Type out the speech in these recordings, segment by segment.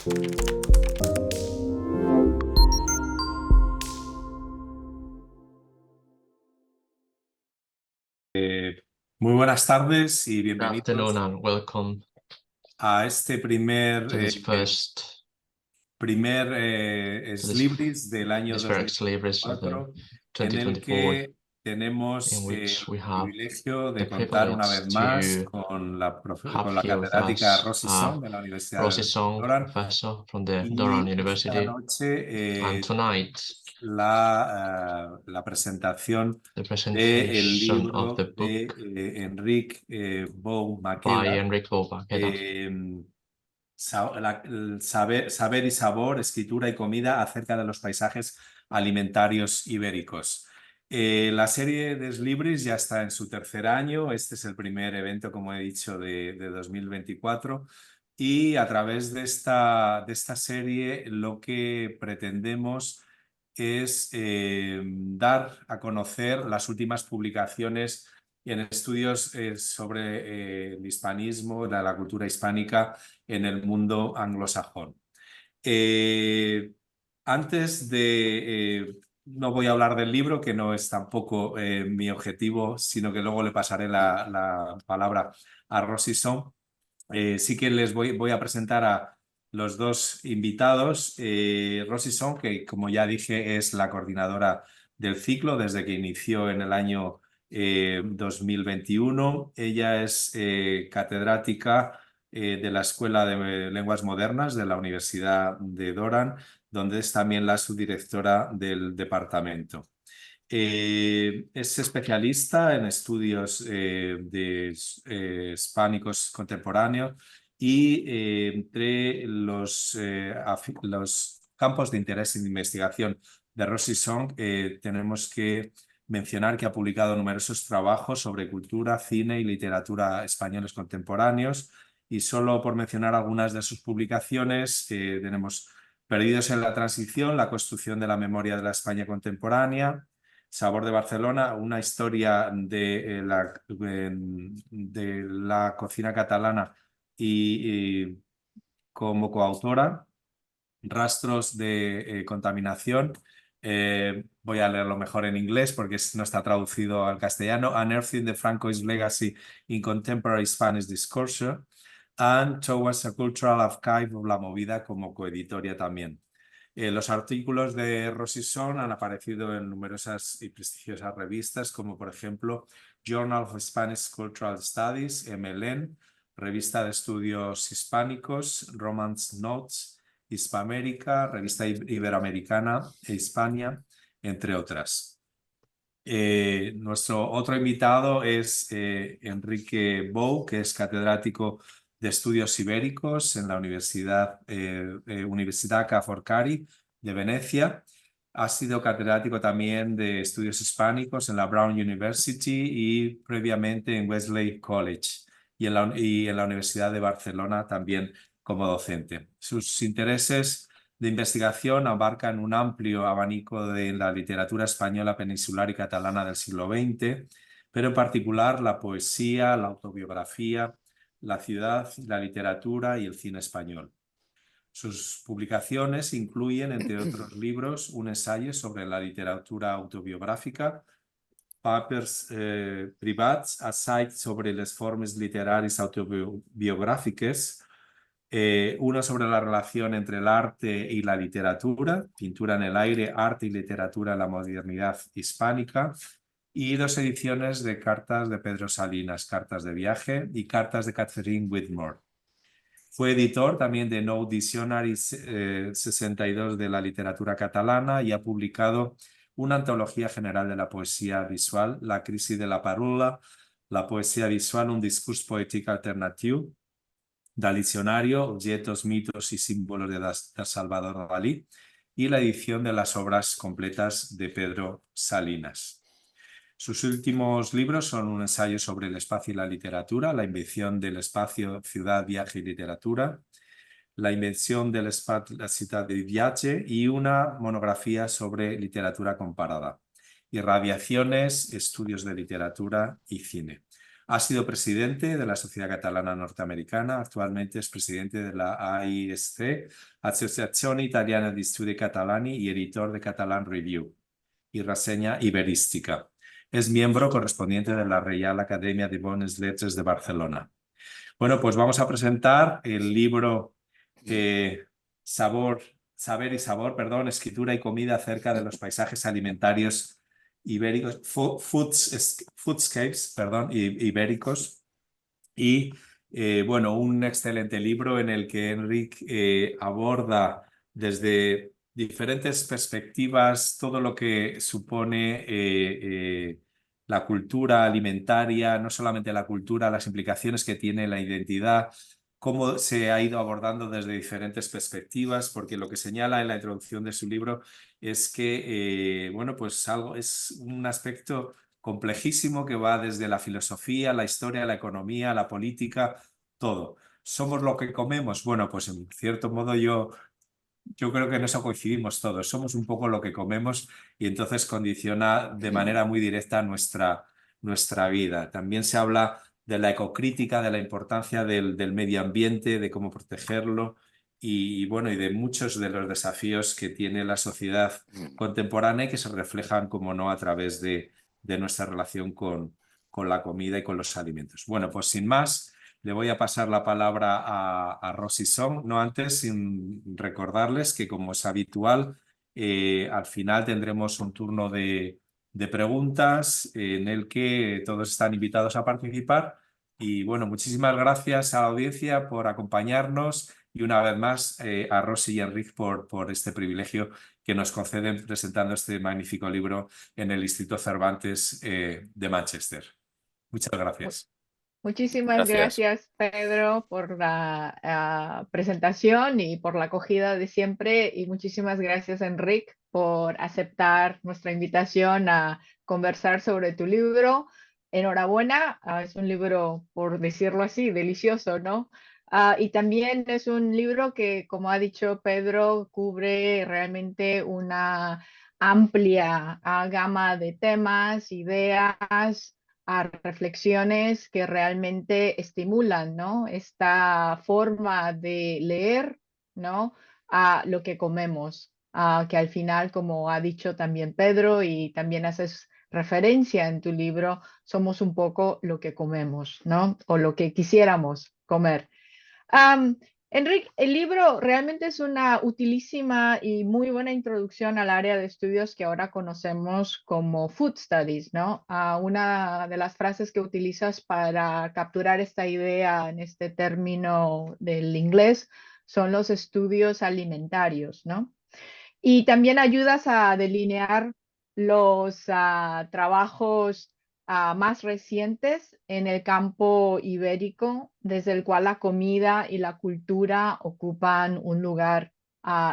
Muy buenas tardes y Good afternoon bienvenidos and welcome a este primer, to this first primer to Slibris del año this first Libris of the 2024, en el 2024, que in tenemos which we el have privilegio the de contar una privilege vez más to have con la here with catedrática us Rosy Song de la Universidad Rosie de Song, Doran. professor from the Durham Y esta University, noche and tonight la presentación the del presentation of libro the book de Enric Bou by Maqueda, Enric Boubaqueda, el saber y sabor, escritura y comida acerca de los paisajes alimentarios ibéricos. La serie de Slibris ya está en su tercer año. Este es el primer evento, como he dicho, de 2024. Y a través de esta serie lo que pretendemos es dar a conocer las últimas publicaciones en estudios sobre el hispanismo, la cultura hispánica en el mundo anglosajón. Antes de... no voy a hablar del libro, que no es tampoco mi objetivo, sino que luego le pasaré la palabra a Rosy Song. Sí que les voy a presentar a los dos invitados. Rosy Song, que como ya dije es la coordinadora del ciclo desde que inició en el año 2021. Ella es catedrática de la Escuela de Lenguas Modernas de la Universidad de Doran, donde es también la subdirectora del departamento. Es especialista en estudios hispánicos contemporáneos y entre los campos de interés y de investigación de Rosy Song tenemos que mencionar que ha publicado numerosos trabajos sobre cultura, cine y literatura españoles contemporáneos, y solo por mencionar algunas de sus publicaciones tenemos Perdidos en la transición, la construcción de la memoria de la España contemporánea, Sabor de Barcelona, una historia de la cocina catalana y como coautora, Rastros de contaminación. Voy a leerlo mejor en inglés porque no está traducido al castellano. Unearthing the Francoist Legacy in Contemporary Spanish Discourse, and Towards a Cultural Archive of la Movida, como coeditoria también. Los artículos de Rosy Song han aparecido en numerosas y prestigiosas revistas, como por ejemplo Journal of Spanish Cultural Studies, MLN, Revista de Estudios Hispánicos, Romance Notes, Hispamérica, Revista Iberoamericana e Hispania, entre otras. Nuestro otro invitado es Enrique Bou, que es catedrático de Estudios Ibéricos en la Universidad Ca' Forcari de Venecia. Ha sido catedrático también de Estudios Hispánicos en la Brown University y previamente en Wesley College y en la Universidad de Barcelona también como docente. Sus intereses de investigación abarcan un amplio abanico de la literatura española, peninsular y catalana del siglo XX, pero en particular la poesía, la autobiografía, la ciudad, la literatura y el cine español. Sus publicaciones incluyen, entre otros libros, un ensayo sobre la literatura autobiográfica, Papers privats, assaig sobre les formes literaris autobiogràfiques, uno sobre la relación entre el arte y la literatura, Pintura en el aire, arte y literatura en la modernidad hispánica, y dos ediciones de cartas de Pedro Salinas, Cartas de viaje y Cartas de Catherine Whitmore. Fue editor también de No Dictionary 62 de la literatura catalana y ha publicado una antología general de la poesía visual, La crisis de la parula, la poesía visual, un discurs poètic alternatiu, del diccionario, objetos, mitos y símbolos de Salvador Dalí, y la edición de las obras completas de Pedro Salinas. Sus últimos libros son un ensayo sobre el espacio y la literatura, La invención del espacio, ciudad, viaje y literatura, La invención del espacio, la ciudad de viaje, y una monografía sobre literatura comparada, Irradiaciones, estudios de literatura y cine. Ha sido presidente de la Sociedad Catalana Norteamericana, actualmente es presidente de la AISC, Associazione Italiana di Studi Catalani, y editor de Catalan Review y reseña iberística. Es miembro correspondiente de la Real Academia de Bones Lettres de Barcelona. Bueno, pues vamos a presentar el libro Saber y Sabor, perdón, Escritura y Comida acerca de los paisajes alimentarios ibéricos, Foodscapes, perdón, ibéricos. Y bueno, un excelente libro en el que Enric aborda desde diferentes perspectivas todo lo que supone la cultura alimentaria, no solamente la cultura, las implicaciones que tiene la identidad, cómo se ha ido abordando desde diferentes perspectivas, porque lo que señala en la introducción de su libro es que, bueno, pues algo es un aspecto complejísimo que va desde la filosofía, la historia, la economía, la política, todo. ¿Somos lo que comemos? Bueno, pues en cierto modo yo creo que en eso coincidimos todos. Somos un poco lo que comemos y entonces condiciona de manera muy directa nuestra vida. También se habla de la ecocrítica, de la importancia del medio ambiente, de cómo protegerlo bueno, y de muchos de los desafíos que tiene la sociedad contemporánea y que se reflejan, como no, a través de nuestra relación con la comida y con los alimentos. Bueno, pues sin más, le voy a pasar la palabra a Rosy Song, no antes sin recordarles que, como es habitual, al final tendremos un turno de preguntas en el que todos están invitados a participar. Y bueno, muchísimas gracias a la audiencia por acompañarnos y una vez más a Rosy y Enric por este privilegio que nos conceden presentando este magnífico libro en el Instituto Cervantes de Manchester. Muchas gracias. Muchísimas Gracias. gracias, Pedro, por la presentación y por la acogida de siempre. Y muchísimas gracias, Enric, por aceptar nuestra invitación a conversar sobre tu libro. Enhorabuena, es un libro, por decirlo así, delicioso, ¿no? Y también es un libro que, como ha dicho Pedro, cubre realmente una amplia gama de temas, ideas, a reflexiones que realmente estimulan, ¿no? Esta forma de leer, ¿no? A lo que comemos, que al final, como ha dicho también Pedro y también haces referencia en tu libro, somos un poco lo que comemos, ¿no? O lo que quisiéramos comer. Enric, el libro realmente es una utilísima y muy buena introducción al área de estudios que ahora conocemos como Food Studies, ¿no? Una de las frases que utilizas para capturar esta idea en este término del inglés son los estudios alimentarios, ¿no? Y también ayudas a delinear los trabajos más recientes en el campo ibérico, desde el cual la comida y la cultura ocupan un lugar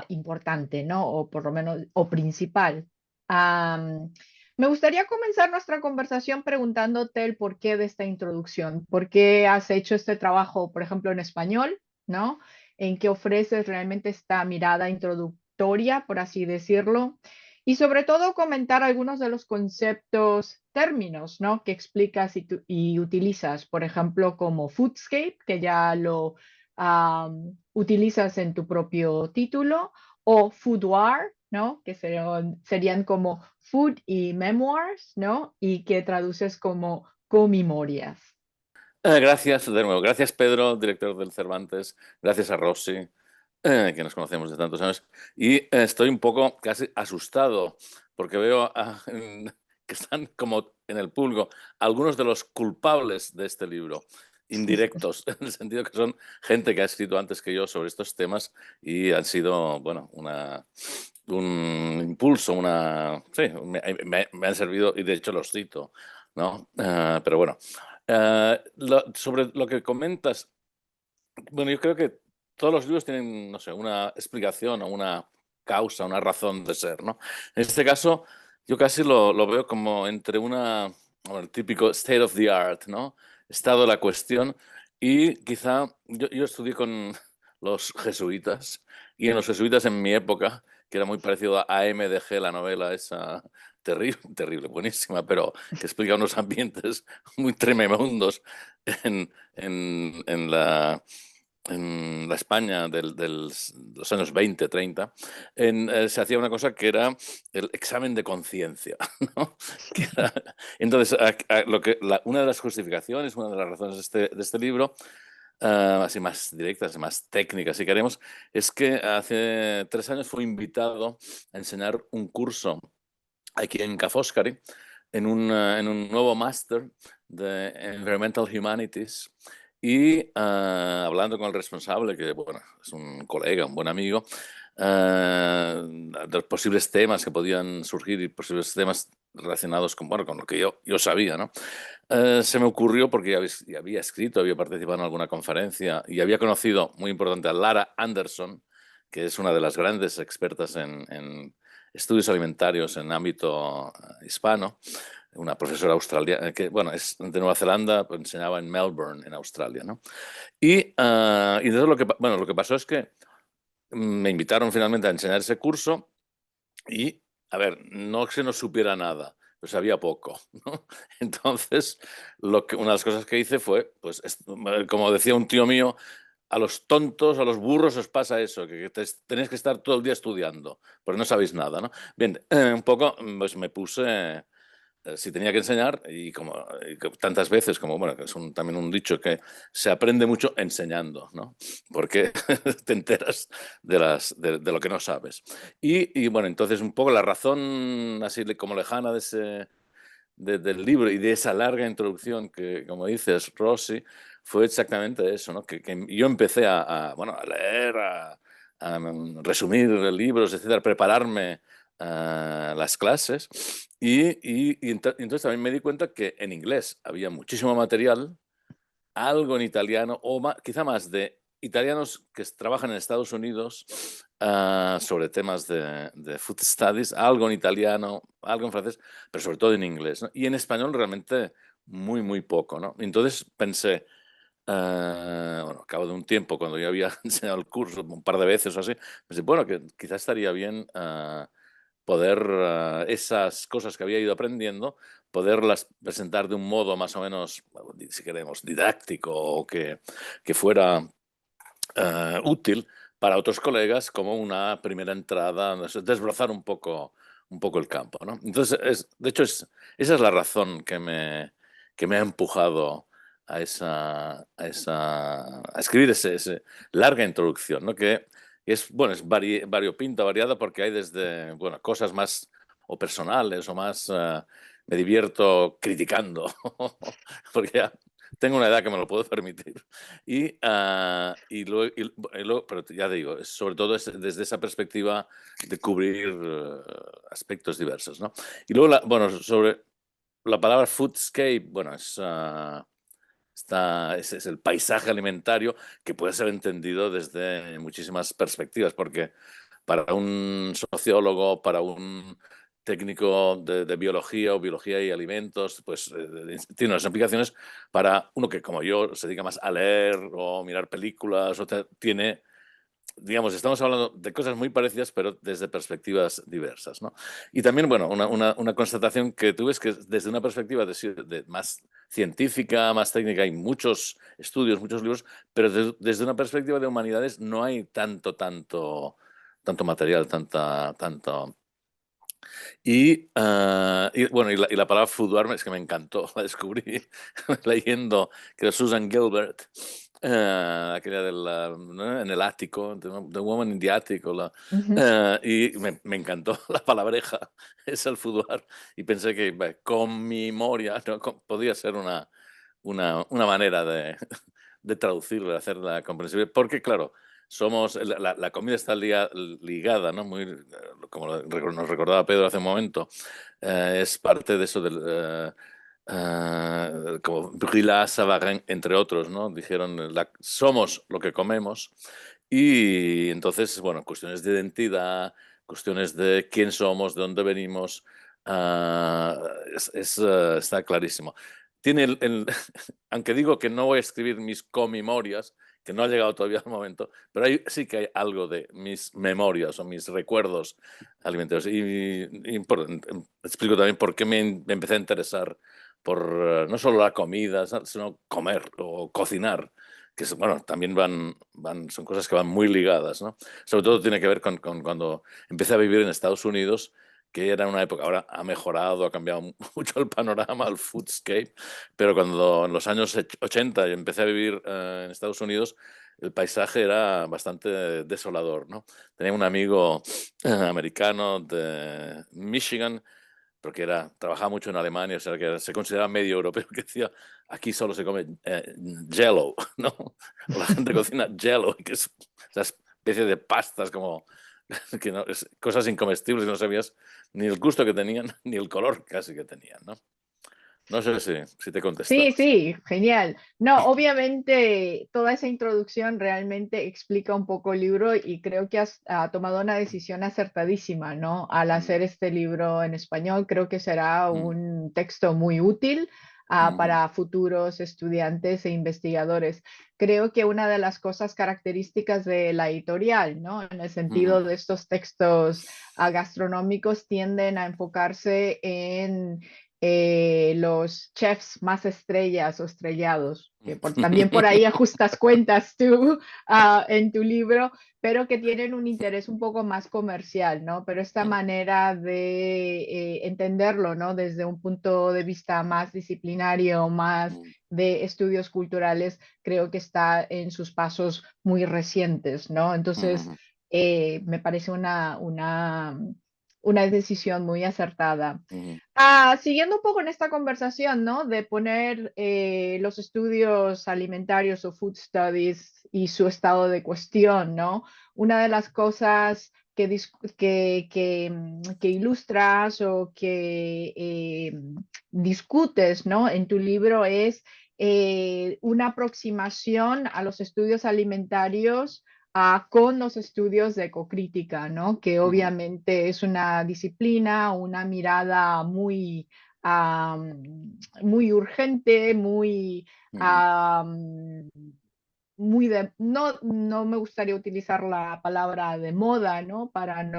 importante, ¿no? O por lo menos, o principal. Me gustaría comenzar nuestra conversación preguntándote el porqué de esta introducción. ¿Por qué has hecho este trabajo, por ejemplo, en español, ¿no? En que ofreces realmente esta mirada introductoria, por así decirlo, y sobre todo comentar algunos de los conceptos, términos, ¿no? Que explicas y utilizas, por ejemplo, como Foodscape, que ya lo utilizas en tu propio título, o Foodwar, ¿no? Que serían como Food y Memoirs, ¿no? Y que traduces como comemorias. Gracias de nuevo. Gracias, Pedro, director del Cervantes. Gracias a Rosy, que nos conocemos de tantos años. Y estoy un poco casi asustado porque veo que están como en el público algunos de los culpables de este libro, indirectos, en el sentido que son gente que ha escrito antes que yo sobre estos temas y han sido, bueno, un impulso, sí, me han servido y de hecho los cito, ¿no? Pero bueno. Sobre lo que comentas, bueno, yo creo que todos los libros tienen, no sé, una explicación o una causa, una razón de ser, ¿no? En este caso, yo casi lo veo como entre bueno, el típico state of the art, ¿no? Estado de la cuestión, y quizá yo estudié con los jesuitas. Y en los jesuitas en mi época, que era muy parecido a AMDG, la novela esa terrible, buenísima, pero que explica unos ambientes muy tremendos en la España de los años 20, 30, se hacía una cosa que era el examen de conciencia, ¿no? Entonces, una de las justificaciones, una de las razones de este libro, así más directas, más técnicas, si queremos, es que hace 3 años fui invitado a enseñar un curso aquí en Ca' Foscari, en un nuevo máster de Environmental Humanities, y hablando con el responsable, que bueno, es un colega, un buen amigo, de los posibles temas que podían surgir y posibles temas relacionados con, bueno, con lo que yo sabía, ¿no? Se me ocurrió, porque ya había escrito, había participado en alguna conferencia y había conocido, muy importante, a Lara Anderson, que es una de las grandes expertas en estudios alimentarios en ámbito hispano, una profesora australiana, que bueno, es de Nueva Zelanda, pero enseñaba en Melbourne, en Australia, ¿no? Y entonces lo que pasó es que me invitaron finalmente a enseñar ese curso y, a ver, no que se nos supiera nada, pero sabía poco, ¿no? Entonces, una de las cosas que hice fue, pues, como decía un tío mío, a los tontos, a los burros os pasa eso, que tenéis que estar todo el día estudiando, porque no sabéis nada, ¿no? Bien, un poco, pues me puse, si tenía que enseñar, y tantas veces, como, bueno, que es también un dicho, que se aprende mucho enseñando, ¿no? Porque te enteras de lo que no sabes. Y bueno, entonces un poco la razón así como lejana del libro y de esa larga introducción que, como dices, Rossi, fue exactamente eso, ¿no? Que yo empecé bueno, a leer, a resumir libros, etcétera, prepararme las clases y entonces también me di cuenta que en inglés había muchísimo material, algo en italiano, o quizá más de italianos que trabajan en Estados Unidos sobre temas de food studies, algo en italiano, algo en francés, pero sobre todo en inglés, ¿no? Y en español realmente muy, muy poco, ¿no? Entonces pensé, bueno, al cabo de un tiempo, cuando yo había enseñado el curso un par de veces o así, pensé, bueno, que quizás estaría bien poder esas cosas que había ido aprendiendo, poderlas presentar de un modo más o menos, si queremos, didáctico, o que fuera útil para otros colegas como una primera entrada, desbrozar un poco el campo, ¿no? Entonces, de hecho, esa es la razón que me ha empujado a escribir esa larga introducción, ¿no? Que es, bueno, es variopinta, variada, porque hay desde, bueno, cosas más o personales o más, me divierto criticando, porque ya tengo una edad que me lo puedo permitir. Luego, pero ya digo, sobre todo desde esa perspectiva de cubrir aspectos diversos, ¿no? Y luego, bueno, sobre la palabra foodscape, bueno, es el paisaje alimentario, que puede ser entendido desde muchísimas perspectivas, porque para un sociólogo, para un técnico de biología o biología y alimentos, pues tiene unas implicaciones. Para uno que, como yo, se dedica más a leer o mirar películas, tiene, digamos, estamos hablando de cosas muy parecidas, pero desde perspectivas diversas, ¿no? Y también, bueno, una constatación que tuve es que desde una perspectiva de más científica, más técnica, hay muchos estudios, muchos libros, pero desde una perspectiva de humanidades no hay tanto material, tanto. Bueno, y la palabra foodwarm es que me encantó, la descubrí leyendo, que era Susan Gilbert, aquella ¿no? En el ático, The Woman in the Attic, y me encantó la palabreja, es el foodwarm, y pensé que con memoria, ¿no? Podía ser una manera de traducirla, de hacerla comprensible, porque claro, la comida está ligada, ¿no? Muy, como nos recordaba Pedro hace un momento, es parte de eso como Brillat, Savarin, entre otros, ¿no? Dijeron, somos lo que comemos, y entonces, bueno, cuestiones de identidad, cuestiones de quién somos, de dónde venimos, está clarísimo. Tiene aunque digo que no voy a escribir mis comemorias, que no ha llegado todavía al momento, pero ahí sí que hay algo de mis memorias o mis recuerdos alimentarios. Explico también por qué me empecé a interesar por no solo la comida, sino comer o cocinar, que bueno, también son cosas que van muy ligadas, ¿no? Sobre todo tiene que ver con cuando empecé a vivir en Estados Unidos, que era una época, ahora ha mejorado, ha cambiado mucho el panorama, el foodscape, pero cuando en los años 80 empecé a vivir en Estados Unidos, el paisaje era bastante desolador, ¿no? Tenía un amigo americano de Michigan, porque trabajaba mucho en Alemania, o sea, que se consideraba medio europeo, que decía, aquí solo se come jello, ¿no? O la gente cocina jello, que es esa especie de pastas como que no, cosas incomestibles que no sabías ni el gusto que tenían, ni el color casi que tenían, ¿no? No sé si te he contestado. Sí, sí, genial. No, obviamente toda esa introducción realmente explica un poco el libro y creo que has tomado una decisión acertadísima, ¿no? Al hacer este libro en español, creo que será un texto muy útil para futuros estudiantes e investigadores. Creo que una de las cosas características de la editorial, ¿no? En el sentido de estos textos gastronómicos, tienden a enfocarse en los chefs más estrellas o estrellados, que también por ahí ajustas cuentas tú en tu libro, pero que tienen un interés un poco más comercial, ¿no? Pero esta manera de entenderlo, ¿no? Desde un punto de vista más disciplinario, más de estudios culturales, creo que está en sus pasos muy recientes, ¿no? Entonces, me parece una decisión muy acertada. Siguiendo un poco en esta conversación, ¿no? De poner los estudios alimentarios o food studies y su estado de cuestión, ¿no? Una de las cosas que ilustras o que discutes, ¿no? En tu libro es una aproximación a los estudios alimentarios con los estudios de ecocrítica, ¿no? Que obviamente es una disciplina, una mirada muy, muy urgente, muy, no me gustaría utilizar la palabra de moda, ¿no? Para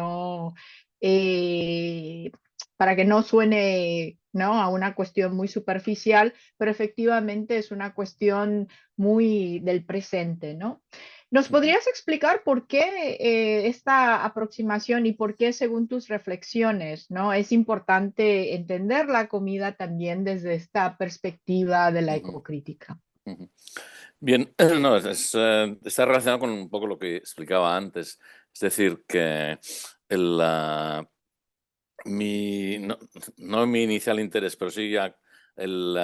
que no suene, ¿no? A una cuestión muy superficial, pero efectivamente es una cuestión muy del presente, ¿no? ¿Nos podrías explicar por qué esta aproximación y por qué, según tus reflexiones, ¿no? Es importante entender la comida también desde esta perspectiva de la ecocrítica? Bien, no, está relacionado con un poco lo que explicaba antes. Es decir, que no mi inicial interés, pero sí ya el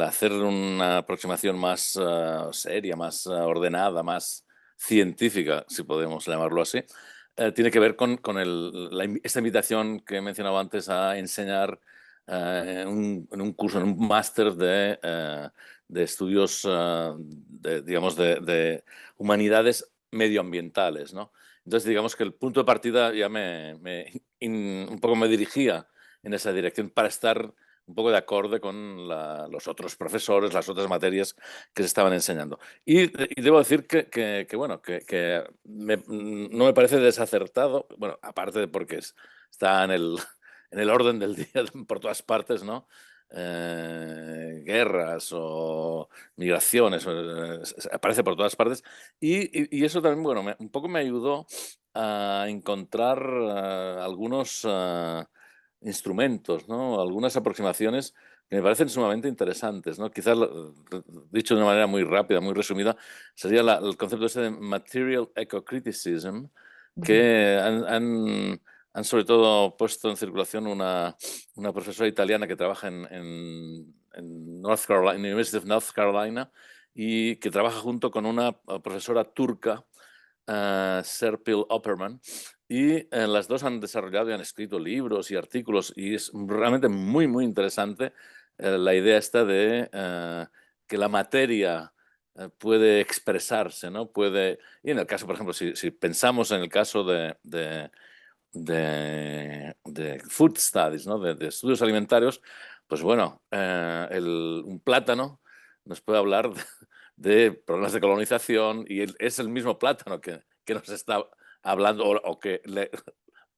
hacer una aproximación más seria, más ordenada, más científica, si podemos llamarlo así, tiene que ver con esta invitación que he mencionado antes a enseñar en un curso, en un máster de estudios, digamos, de humanidades medioambientales, ¿no? Entonces, digamos que el punto de partida ya un poco me dirigía en esa dirección para estar un poco de acorde con los otros profesores, las otras materias que se estaban enseñando. Y debo decir que no me parece desacertado, bueno, aparte de porque está en el orden del día por todas partes, ¿no? Guerras o migraciones, aparece por todas partes. Y eso también, bueno, un poco me ayudó a encontrar algunos instrumentos, ¿no? Algunas aproximaciones que me parecen sumamente interesantes, ¿no? Quizás, dicho de una manera muy rápida, muy resumida, sería el concepto ese de material ecocriticism, que han sobre todo puesto en circulación una profesora italiana que trabaja en North Carolina, en la University of North Carolina, y que trabaja junto con una profesora turca, Serpil Opperman, y las dos han desarrollado y han escrito libros y artículos, y es realmente muy, muy interesante la idea esta de que la materia puede expresarse, ¿no? Y en el caso, por ejemplo, si pensamos en el caso de food studies, ¿no? De estudios alimentarios, pues bueno, un plátano nos puede hablar de problemas de colonización, y es el mismo Plátano que nos está hablando o que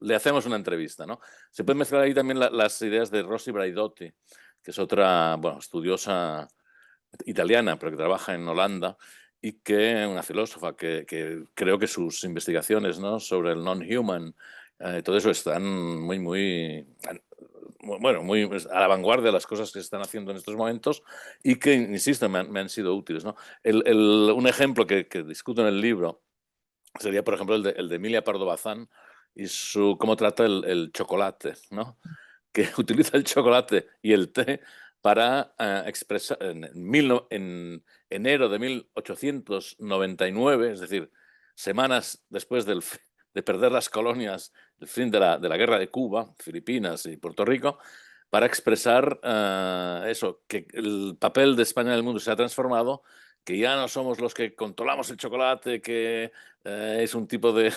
le hacemos una entrevista, ¿no? Se pueden mezclar ahí también las ideas de Rosy Braidotti, que es otra, bueno, estudiosa italiana, pero que trabaja en Holanda, y que una filósofa que creo que sus investigaciones, ¿no?, sobre el non-human, todo eso están muy a la vanguardia de las cosas que se están haciendo en estos momentos y que, insisto, me han sido útiles, ¿no? Un ejemplo que discuto en el libro sería, por ejemplo, el de Emilia Pardo Bazán y cómo trata el chocolate, ¿no? Que utiliza el chocolate y el té para expresar en enero de 1899, es decir, semanas después de perder las colonias, el fin de la guerra de Cuba, Filipinas y Puerto Rico, para expresar eso, que el papel de España en el mundo se ha transformado, que ya no somos los que controlamos el chocolate, que es un tipo de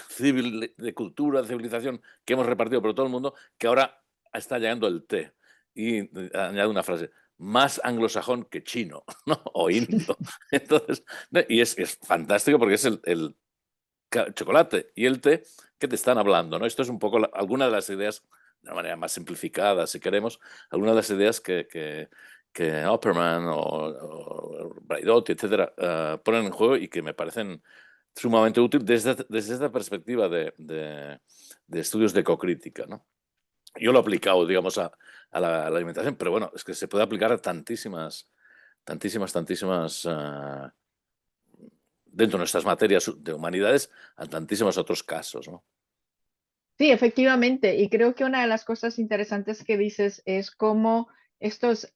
cultura, de civilización que hemos repartido por todo el mundo, que ahora está llegando el té. Y añade una frase, más anglosajón que chino, ¿no? O indio. Entonces, y es fantástico porque es el chocolate y el té que te están hablando, ¿no? Esto es un poco alguna de las ideas, de una manera más simplificada, si queremos, algunas de las ideas que Opperman o Braidotti, etcétera, ponen en juego y que me parecen sumamente útiles desde esta perspectiva de estudios de ecocrítica, ¿no? Yo lo he aplicado, digamos, a la alimentación, pero bueno, es que se puede aplicar a tantísimas dentro de nuestras materias de humanidades, a tantísimos otros casos, ¿no? Sí, efectivamente. Y creo que una de las cosas interesantes que dices es cómo estos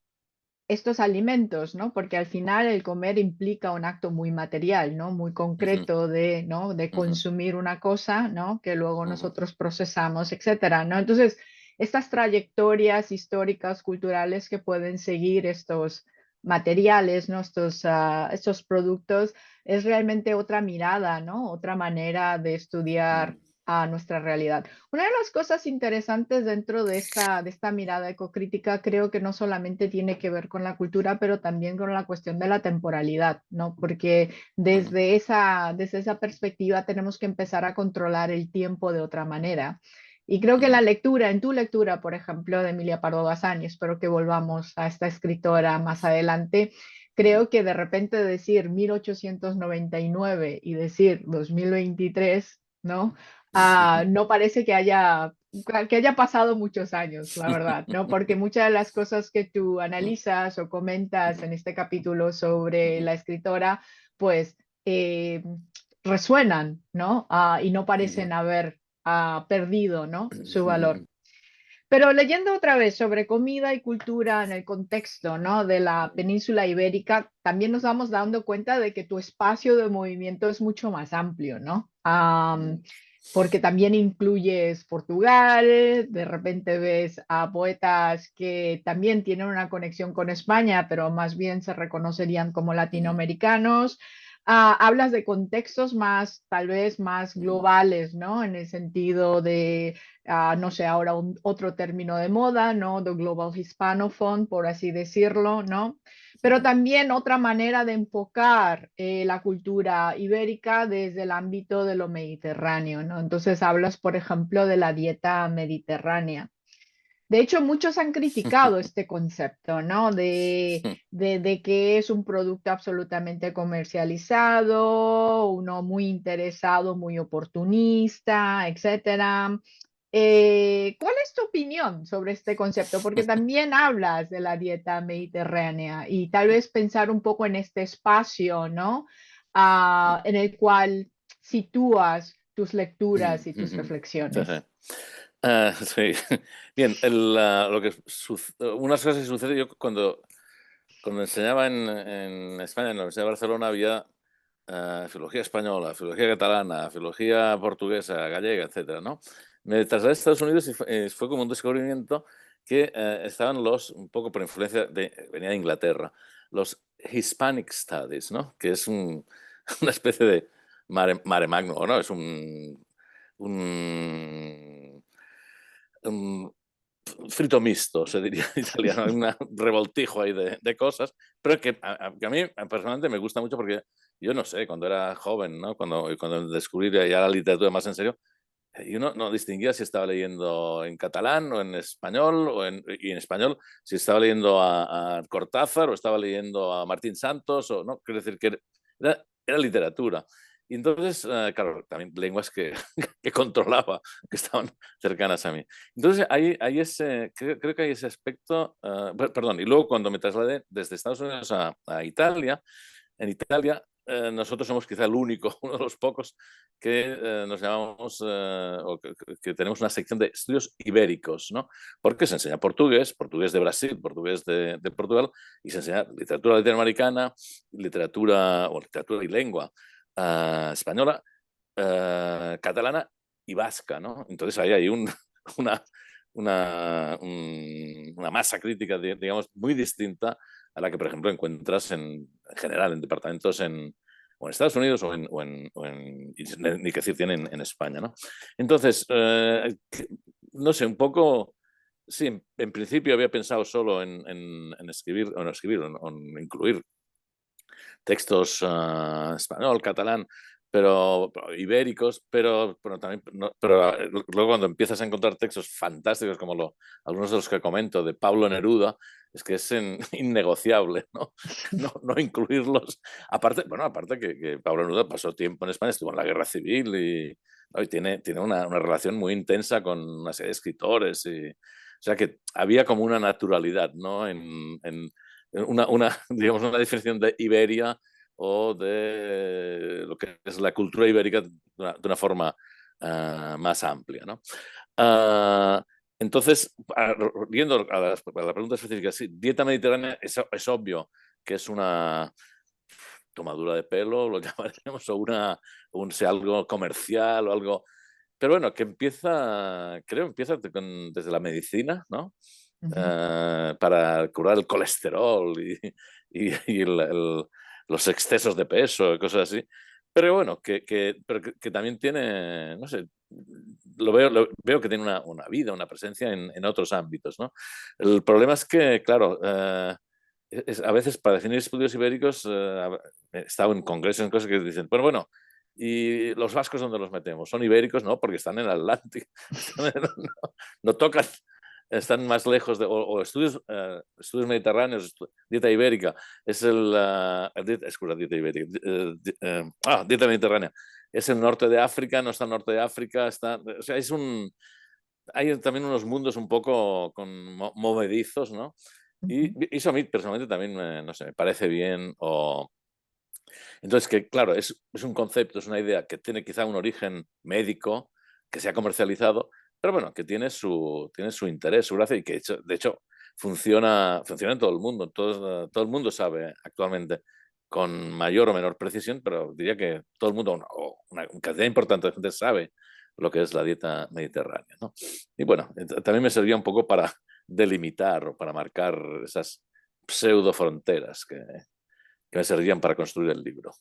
alimentos, ¿no? Porque al final el comer implica un acto muy material, ¿no? Muy concreto de, ¿no?, de consumir una cosa, ¿no?, que luego nosotros procesamos, etcétera, ¿no? Entonces, estas trayectorias históricas, culturales que pueden seguir estos materiales, ¿no?, estos productos, es realmente otra mirada, ¿no? Otra manera de estudiar a nuestra realidad. Una de las cosas interesantes dentro de esta mirada ecocrítica, creo que no solamente tiene que ver con la cultura, pero también con la cuestión de la temporalidad, ¿no? Porque desde esa perspectiva tenemos que empezar a controlar el tiempo de otra manera. Y creo que en tu lectura, por ejemplo, de Emilia Pardo Bazán, y espero que volvamos a esta escritora más adelante, creo que de repente decir 1899 y decir 2023, ¿no? No parece que haya pasado muchos años, la verdad, ¿no? Porque muchas de las cosas que tú analizas o comentas en este capítulo sobre la escritora, pues resuenan, ¿no? Y no parecen haber perdido, ¿no?, su valor. Pero leyendo otra vez sobre comida y cultura en el contexto, ¿no?, de la península ibérica, también nos vamos dando cuenta de que tu espacio de movimiento es mucho más amplio, ¿no? Porque también incluyes Portugal, de repente ves a poetas que también tienen una conexión con España, pero más bien se reconocerían como latinoamericanos. Hablas de contextos más, tal vez más globales, ¿no? En el sentido de, no sé, ahora otro término de moda, ¿no? The Global Hispanophone, por así decirlo, ¿no? Pero también otra manera de enfocar la cultura ibérica desde el ámbito de lo mediterráneo, ¿no? Entonces hablas, por ejemplo, de la dieta mediterránea. De hecho, muchos han criticado este concepto, ¿no? De que es un producto absolutamente comercializado, uno muy interesado, muy oportunista, etcétera. ¿Cuál es tu opinión sobre este concepto? Porque también hablas de la dieta mediterránea y tal vez pensar un poco en este espacio, ¿no? En el cual sitúas tus lecturas y tus Sí, reflexiones. sí. Bien, unas cosas que sucede, yo cuando enseñaba en España, en la Universidad de Barcelona, había filología española, filología catalana, filología portuguesa, gallega, etcétera, ¿no? Me trasladé a Estados Unidos y fue como un descubrimiento que estaban un poco por influencia venía de Inglaterra, los Hispanic Studies, ¿no? Que es una especie de mare magnum, ¿no? Es un frito mixto, se diría en italiano, un revoltijo ahí de cosas, pero que a mí personalmente me gusta mucho porque yo no sé, cuando era joven, ¿no? Cuando descubrí ya la literatura más en serio, yo no distinguía si estaba leyendo en catalán o en español, y en español si estaba leyendo a Cortázar o estaba leyendo a Martín Santos, o no, quiero decir que era literatura. Y entonces, claro, también lenguas que controlaba, que estaban cercanas a mí. Entonces, creo que hay ese aspecto, perdón, y luego cuando me trasladé desde Estados Unidos a Italia, en Italia nosotros somos quizá uno de los pocos que nos llamamos, o que tenemos una sección de estudios ibéricos, ¿no? Porque se enseña portugués de Brasil, portugués de Portugal, y se enseña literatura latinoamericana, literatura y lengua española, catalana y vasca, ¿no? Entonces ahí hay una masa crítica, digamos, muy distinta a la que, por ejemplo, encuentras en general en departamentos o en Estados Unidos o ni que decir tienen en España, ¿no? Entonces, no sé, un poco, sí, en principio había pensado solo en escribir, o no escribir, o en incluir textos español, catalán, pero ibéricos, pero también, pero luego cuando empiezas a encontrar textos fantásticos como algunos de los que comento de Pablo Neruda, es que es innegociable, ¿no? No incluirlos. Aparte que Pablo Neruda pasó tiempo en España, estuvo en la Guerra Civil y tiene una relación muy intensa con una serie de escritores. O sea que había como una naturalidad, ¿no? Digamos, una definición de Iberia o de lo que es la cultura ibérica de una forma más amplia, ¿no? Entonces, viendo a la pregunta específica, sí, dieta mediterránea es obvio que es una tomadura de pelo, lo llamaremos, o sea algo comercial o algo... Pero bueno, que empieza desde la medicina, ¿no? Para curar el colesterol y los excesos de peso y cosas así. Pero bueno, que también tiene, no sé, veo que tiene una vida, una presencia en otros ámbitos, ¿no? El problema es que, claro, a veces para definir estudios ibéricos he estado en congresos, en cosas que dicen, bueno, ¿y los vascos dónde los metemos? ¿Son ibéricos? No, porque están en el Atlántico. No tocan, están más lejos o estudios mediterráneos, dieta ibérica, es dieta ibérica, dieta mediterránea, es el norte de África, no está el norte de África, o sea, hay también unos mundos un poco movedizos, ¿no? Y eso a mí personalmente también, no sé, me parece bien. Entonces, que claro, es un concepto, es una idea que tiene quizá un origen médico, que se ha comercializado, pero bueno, que tiene su interés, su gracia, y que de hecho funciona en todo el mundo. Todo el mundo sabe actualmente, con mayor o menor precisión, pero diría que todo el mundo, o una cantidad importante de gente sabe lo que es la dieta mediterránea, ¿no? Y bueno, también me servía un poco para delimitar o para marcar esas pseudo fronteras que me servirían para construir el libro.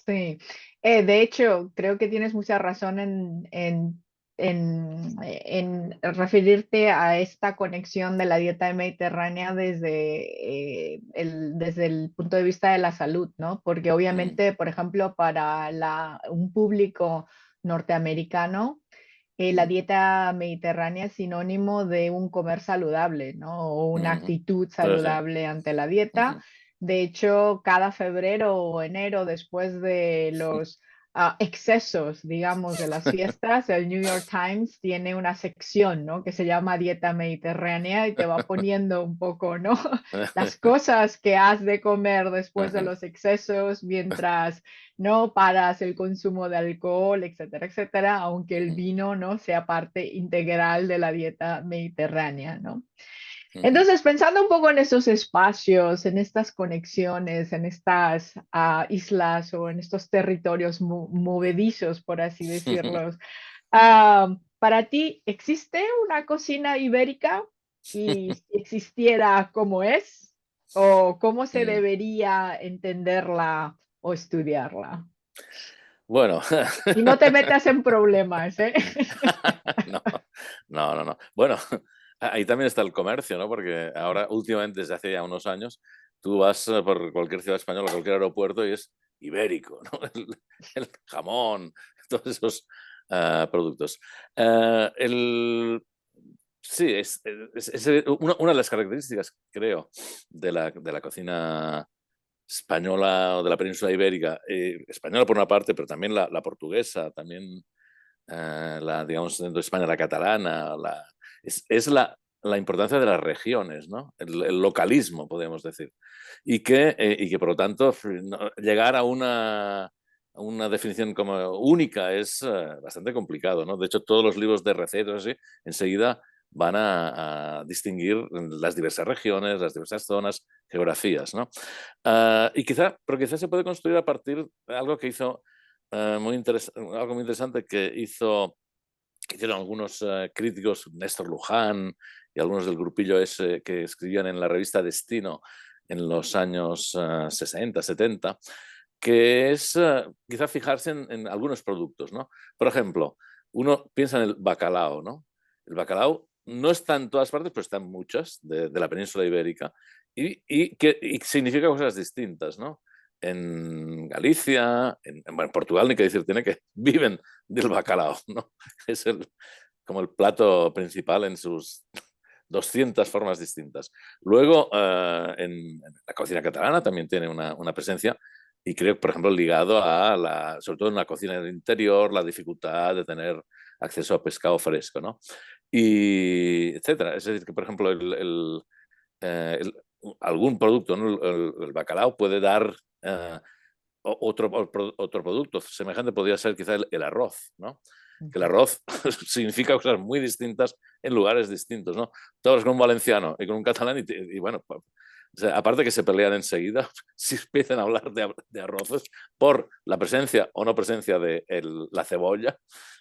Sí, de hecho, creo que tienes mucha razón en referirte a esta conexión de la dieta mediterránea desde el punto de vista de la salud, ¿no? Porque obviamente, por ejemplo, para un público norteamericano, la dieta mediterránea es sinónimo de un comer saludable, ¿no? O una actitud saludable ante la dieta. De hecho, cada febrero o enero, después de los excesos, digamos, de las fiestas, el New York Times tiene una sección, ¿no? Que se llama Dieta Mediterránea y te va poniendo un poco, ¿no? Las cosas que has de comer después de los excesos, mientras no paras el consumo de alcohol, etcétera, etcétera, aunque el vino, ¿no? Sea parte integral de la dieta mediterránea, ¿no? Entonces, pensando un poco en esos espacios, en estas conexiones, en estas islas o en estos territorios movedizos, por así decirlos, para ti, ¿existe una cocina ibérica? Y si existiera, ¿cómo es? ¿O cómo se debería entenderla o estudiarla? Bueno. Y no te metas en problemas, ¿eh? No. Bueno, ahí también está el comercio, ¿no? Porque ahora, últimamente, desde hace ya unos años, tú vas por cualquier ciudad española, cualquier aeropuerto y es ibérico, ¿no? El jamón, todos esos productos. Sí, una de las características, creo, de la cocina española o de la península ibérica, española por una parte, pero también la portuguesa, también digamos, dentro de España, la catalana, es la importancia de las regiones, ¿no? El localismo, podríamos decir. Y que por lo tanto, llegar a una definición como única es bastante complicado, ¿no? De hecho, todos los libros de recetas así, enseguida van a distinguir las diversas regiones, las diversas zonas, geografías, ¿no? Pero quizás se puede construir a partir de algo que hizo algo muy interesante que hicieron algunos críticos, Néstor Luján y algunos del grupillo ese que escribían en la revista Destino en los años 60, 70, que es quizá fijarse en algunos productos, ¿no? Por ejemplo, uno piensa en el bacalao, ¿no? El bacalao no está en todas partes, pero está en muchas de la península ibérica y significa cosas distintas, ¿no? En Galicia, en Portugal, ni que decir, tiene que viven del bacalao, ¿no? Es como el plato principal en sus 200 formas distintas. Luego, en la cocina catalana también tiene una presencia y creo, por ejemplo, ligado a sobre todo en la cocina del interior, la dificultad de tener acceso a pescado fresco, ¿no? Y etcétera. Es decir, que, por ejemplo, algún producto, ¿no? El bacalao puede dar otro producto semejante, podría ser quizá el arroz, ¿no? Que el arroz significa cosas muy distintas en lugares distintos, ¿no? Tú hablas con un valenciano y con un catalán y bueno, o sea, aparte que se pelean enseguida, si empiezan a hablar de arroces por la presencia o no presencia de la cebolla,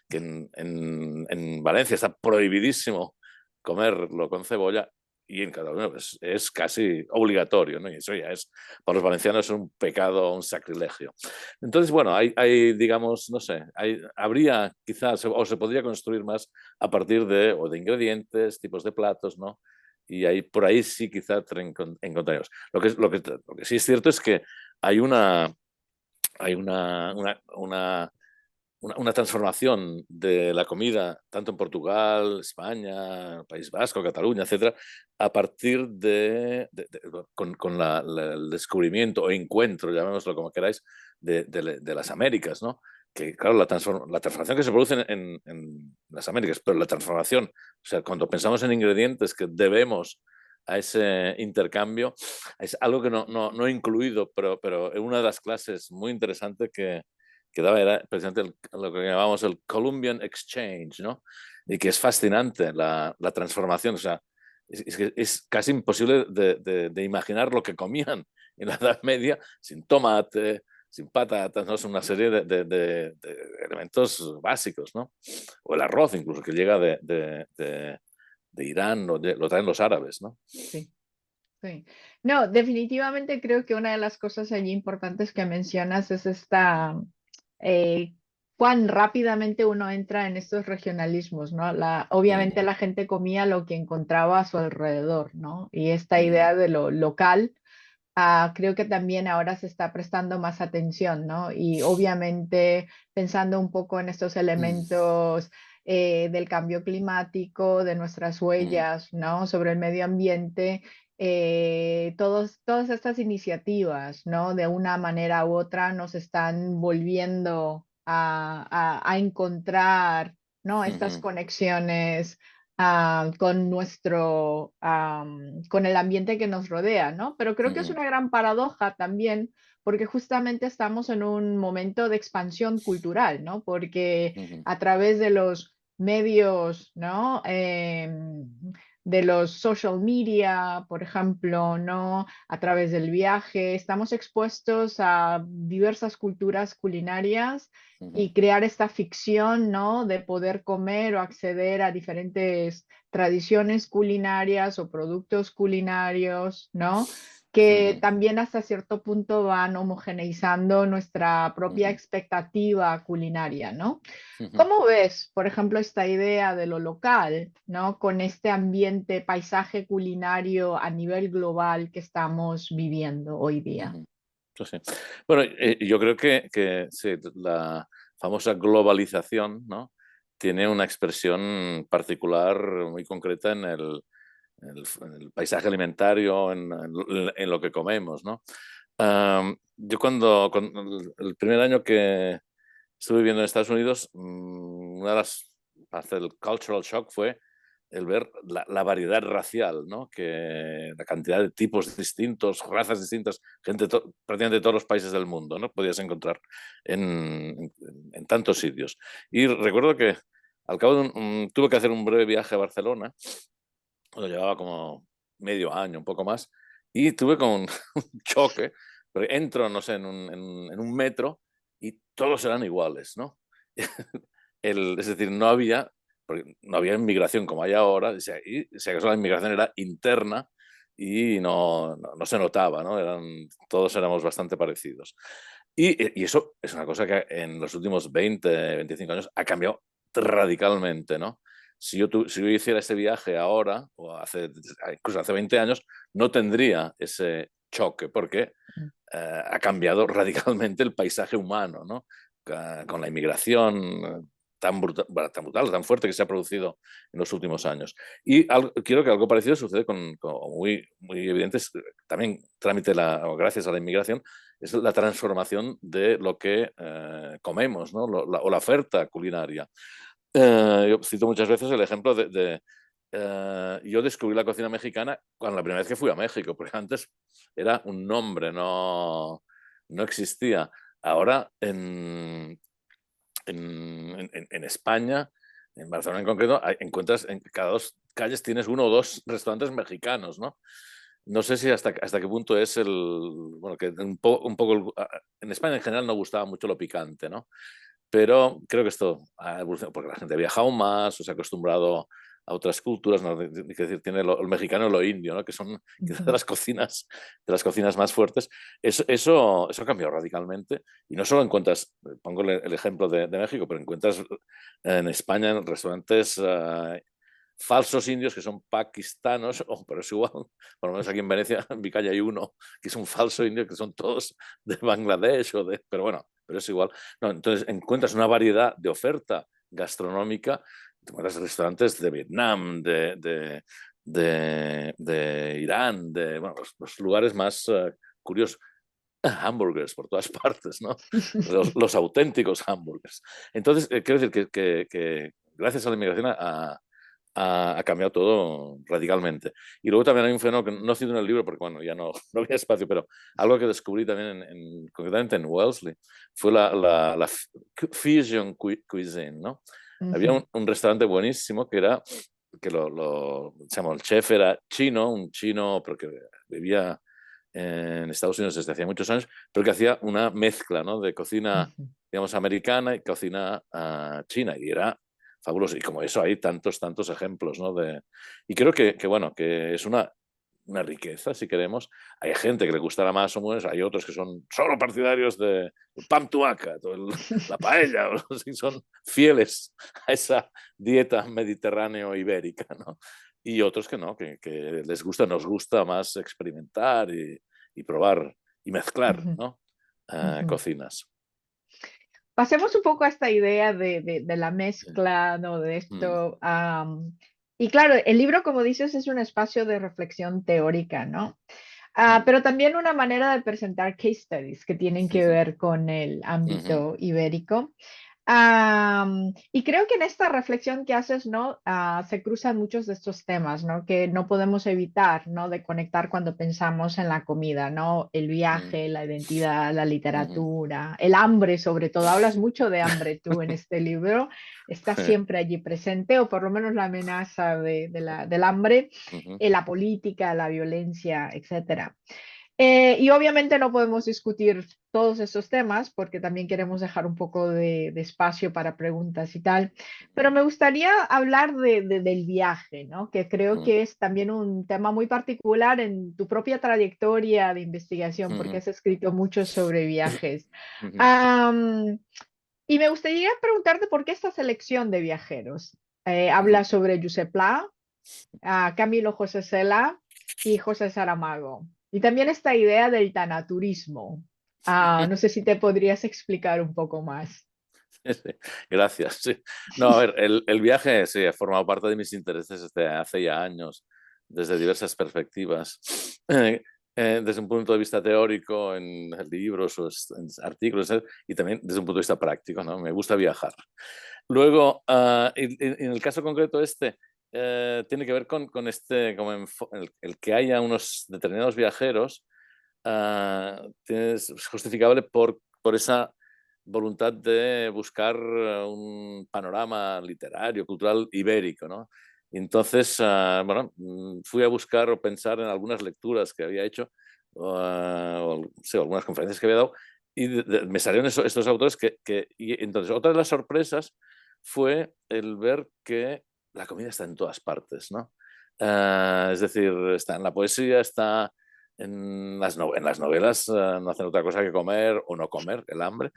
que en Valencia está prohibidísimo comerlo con cebolla, y en Cataluña es casi obligatorio, ¿no? Y eso ya es, para los valencianos, es un pecado, un sacrilegio. Entonces, bueno, hay digamos, no sé, habría quizás, o se podría construir más a partir de ingredientes, tipos de platos, ¿no? Y por ahí sí quizá encontraremos. Lo que sí es cierto es que hay una transformación de la comida, tanto en Portugal, España, País Vasco, Cataluña, etcétera, a partir con el descubrimiento o encuentro, llamémoslo como queráis, de las Américas, ¿no? Que claro, la transformación que se produce en las Américas, pero la transformación, o sea, cuando pensamos en ingredientes que debemos a ese intercambio, es algo que no he incluido, pero en una de las clases muy interesante que daba era precisamente lo que llamamos el Columbian Exchange, ¿no? Y que es fascinante la transformación, o sea, es casi imposible de imaginar lo que comían en la Edad Media sin tomate, sin patatas, ¿no? Es una serie de elementos básicos, ¿no? O el arroz incluso, que llega de Irán, lo traen los árabes, ¿no? Sí. Sí. No, definitivamente creo que una de las cosas allí importantes que mencionas es cuán rápidamente uno entra en estos regionalismos, ¿no? Obviamente la gente comía lo que encontraba a su alrededor, ¿no? Y esta idea de lo local, creo que también ahora se está prestando más atención, ¿no? Y obviamente pensando un poco en estos elementos del cambio climático, de nuestras huellas, ¿no? Sobre el medio ambiente. Todas estas iniciativas, ¿no? De una manera u otra nos están volviendo a encontrar, ¿no? Estas conexiones con el ambiente que nos rodea, ¿no? Pero creo que es una gran paradoja también, porque justamente estamos en un momento de expansión cultural, ¿no? Porque a través de los medios, ¿no? De los social media, por ejemplo, ¿no? A través del viaje, estamos expuestos a diversas culturas culinarias y crear esta ficción, ¿no? De poder comer o acceder a diferentes tradiciones culinarias o productos culinarios, ¿no? que también hasta cierto punto van homogeneizando nuestra propia expectativa culinaria, ¿no? ¿Cómo ves, por ejemplo, esta idea de lo local, ¿no? Con este ambiente, paisaje culinario a nivel global que estamos viviendo hoy día? Sí. Bueno, yo creo que sí, la famosa globalización, ¿no? Tiene una expresión particular muy concreta en el paisaje alimentario, en lo que comemos, ¿no? Yo cuando el primer año que estuve viviendo en Estados Unidos, una de las partes del cultural shock fue el ver la variedad racial, ¿no? Que la cantidad de tipos distintos, razas distintas, gente prácticamente de todos los países del mundo, ¿no? Podías encontrar en tantos sitios. Y recuerdo que al cabo de tuve que hacer un breve viaje a Barcelona, lo llevaba como medio año, un poco más, y tuve como un choque, porque entro, no sé, en un metro y todos eran iguales, ¿no? Es decir, porque no había inmigración como hay ahora, y si acaso la inmigración era interna y no se notaba, ¿no? Todos éramos bastante parecidos. Y eso es una cosa que en los últimos 20, 25 años ha cambiado radicalmente, ¿no? Si yo hiciera ese viaje ahora, o incluso hace 20 años, no tendría ese choque, porque ha cambiado radicalmente el paisaje humano, ¿no? Con la inmigración tan brutal, tan fuerte que se ha producido en los últimos años. Y quiero que algo parecido sucede con muy, muy evidentes, también gracias a la inmigración, es la transformación de lo que comemos, ¿no? O la oferta culinaria. Yo cito muchas veces el ejemplo yo descubrí la cocina mexicana cuando la primera vez que fui a México, porque antes era un nombre, no existía. Ahora en España, en Barcelona en concreto, encuentras en cada 2 calles tienes 1 o 2 restaurantes mexicanos, ¿no? No sé si hasta qué punto es bueno, que un poco en España en general no gustaba mucho lo picante, ¿no? Pero creo que esto ha evolucionado porque la gente ha viajado más o se ha acostumbrado a otras culturas, ¿no? Decir, tiene el mexicano y lo indio, ¿no? Que son quizás de las cocinas más fuertes. Eso ha cambiado radicalmente y no solo encuentras, pongo el ejemplo de México, pero encuentras en España en restaurantes falsos indios que son pakistanos, pero es igual, por lo menos aquí en Venecia, en mi calle hay uno que es un falso indio, que son todos de Bangladesh, pero bueno, pero es igual. No, entonces encuentras una variedad de oferta gastronómica, encuentras restaurantes de Vietnam, de Irán, bueno, los lugares más curiosos. Hamburgers por todas partes, ¿no? Los auténticos hamburgers. Entonces, quiero decir que gracias a la inmigración ha cambiado todo radicalmente. Y luego también hay un fenómeno que no cito en el libro porque, bueno, ya no había espacio, pero algo que descubrí también concretamente en Wellesley fue la fusion cuisine, ¿no? Había un restaurante buenísimo que era, el chef era chino, un chino, pero que vivía en Estados Unidos desde hacía muchos años, pero que hacía una mezcla, ¿no? De cocina, digamos, americana y cocina china, y era fabuloso. Y como eso hay tantos ejemplos, ¿no? Y creo bueno, que es una riqueza, si queremos. Hay gente que le gustará más o menos, hay otros que son solo partidarios de pam tuaca, la paella, y son fieles a esa dieta mediterráneo-ibérica, ¿no? Y otros que no, que nos gusta más experimentar y probar y mezclar, ¿no? Cocinas. Pasemos un poco a esta idea de la mezcla, ¿no? De esto. Y claro, el libro, como dices, es un espacio de reflexión teórica, ¿no? Pero también una manera de presentar case studies que tienen que ver con el ámbito ibérico. Y creo que en esta reflexión que haces, ¿no? Se cruzan muchos de estos temas, ¿no? Que no podemos evitar, ¿no? De conectar cuando pensamos en la comida, ¿no? El viaje, la identidad, la literatura, el hambre, sobre todo. Hablas mucho de hambre tú en este libro. Está siempre allí presente, o por lo menos la amenaza del hambre, la política, la violencia, etcétera. Y obviamente no podemos discutir todos estos temas porque también queremos dejar un poco de espacio para preguntas y tal, pero me gustaría hablar del viaje, ¿no? Que creo Mm, que es también un tema muy particular en tu propia trayectoria de investigación, porque mm, has escrito mucho sobre viajes. mm, Am, y me gustaría preguntarte por qué esta selección de viajeros. mm. Habla sobre Josep Pla, Camilo José Cela y José Saramago. Y también esta idea del tanaturismo. No sé si te podrías explicar un poco más. Sí, gracias. Sí. No, a ver, el viaje sí ha formado parte de mis intereses desde hace ya años, desde diversas perspectivas. Desde un punto de vista teórico, en libros o en artículos, y también desde un punto de vista práctico, ¿no? Me gusta viajar. Luego, en el caso concreto tiene que ver con este, como el que haya unos determinados viajeros, es justificable por esa voluntad de buscar un panorama literario, cultural ibérico, ¿no? Y entonces, bueno, fui a buscar o pensar en algunas lecturas que había hecho, o sí, algunas conferencias que había dado, y me salieron estos autores y entonces otra de las sorpresas fue el ver que la comida está en todas partes, ¿no? Es decir, está en la poesía, está en las novelas, no hacen otra cosa que comer o no comer, el hambre,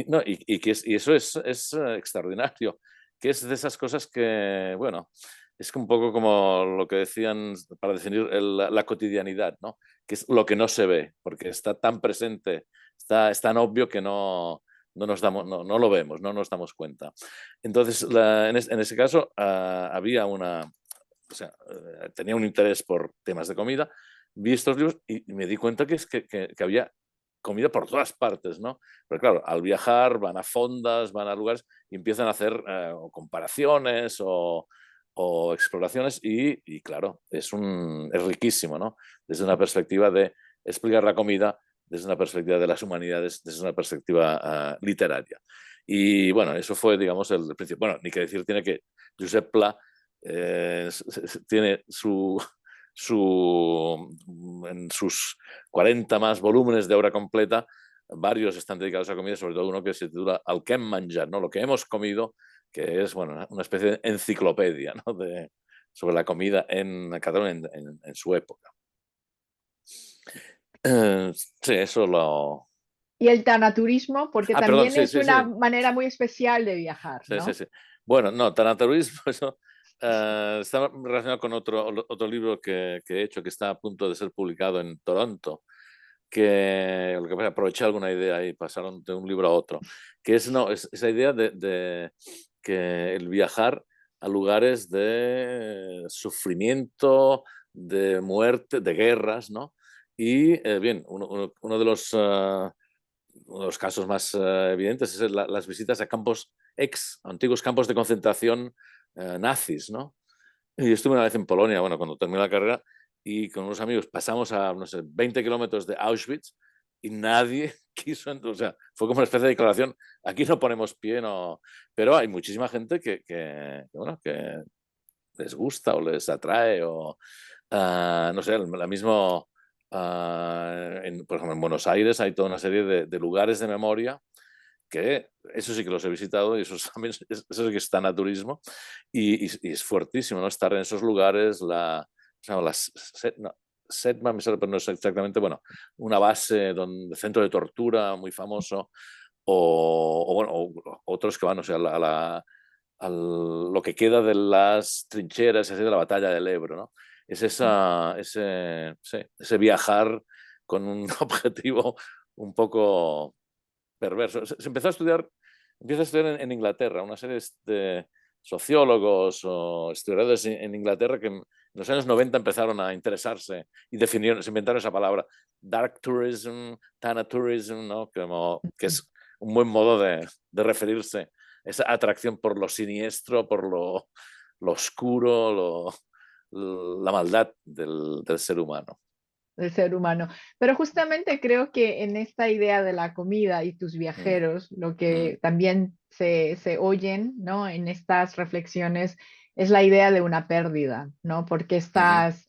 no, y eso es extraordinario, que es de esas cosas que, bueno, es un poco como lo que decían para definir la cotidianidad, ¿no? Que es lo que no se ve, porque está tan presente, es tan obvio que no nos damos, no lo vemos, no nos damos cuenta. Entonces, en ese caso, había o sea, tenía un interés por temas de comida, vi estos libros y me di cuenta que había comida por todas partes, ¿no? Pero claro, al viajar van a fondas, van a lugares y empiezan a hacer comparaciones o exploraciones y claro, es riquísimo, ¿no? Desde una perspectiva de explicar la comida, desde una perspectiva de las humanidades, desde una perspectiva literaria. Y bueno, eso fue, digamos, el principio. Bueno, ni que decir tiene que Josep Pla tiene en sus 40 más volúmenes de obra completa, varios están dedicados a comida, sobre todo uno que se titula El que hem menjat, ¿no? Lo que hemos comido, que es bueno, una especie de enciclopedia, ¿no? Sobre la comida en Cataluña en su época. Sí, eso lo... Y el tanaturismo, porque Perdón, también sí, es sí, una sí. manera muy especial de viajar, Sí, sí, ¿no? sí. Bueno, no, tanatorismo, eso está relacionado con otro libro que he hecho que está a punto de ser publicado en Toronto, que lo que pasa, aproveché alguna idea y pasaron de un libro a otro, que es, no, es esa idea de que el viajar a lugares de sufrimiento, de muerte, de guerras, ¿no? Y bien, uno de uno de los casos más evidentes es las visitas a antiguos campos de concentración nazis, ¿no? Y yo estuve una vez en Polonia, bueno, cuando terminé la carrera, y con unos amigos pasamos a, no sé, 20 kilómetros de Auschwitz y nadie quiso, o sea, fue como una especie de declaración, aquí no ponemos pie, no, pero hay muchísima gente bueno, que les gusta o les atrae o, no sé, la mismo, por ejemplo, en Buenos Aires hay toda una serie de lugares de memoria que eso sí que los he visitado y eso también eso sí que está naturismo y es fuertísimo, ¿no? Estar en esos lugares, Setma, pero no es exactamente, bueno, una base centro de tortura muy famoso bueno, otros que van, o sea, lo que queda de las trincheras, así de la batalla del Ebro, ¿no? Es ese viajar con un objetivo un poco perverso. Se empieza a estudiar en Inglaterra, una serie de sociólogos o historiadores en Inglaterra que en los años 90 empezaron a interesarse y se inventaron esa palabra, dark tourism, thanatourism, ¿no? Que es un buen modo de referirse, esa atracción por lo siniestro, por lo oscuro, la maldad del ser humano. Del ser humano. Pero justamente creo que en esta idea de la comida y tus Mm, viajeros, lo mm, que también se oyen, ¿no? En estas reflexiones es la idea de una pérdida, ¿no? Porque Ujú,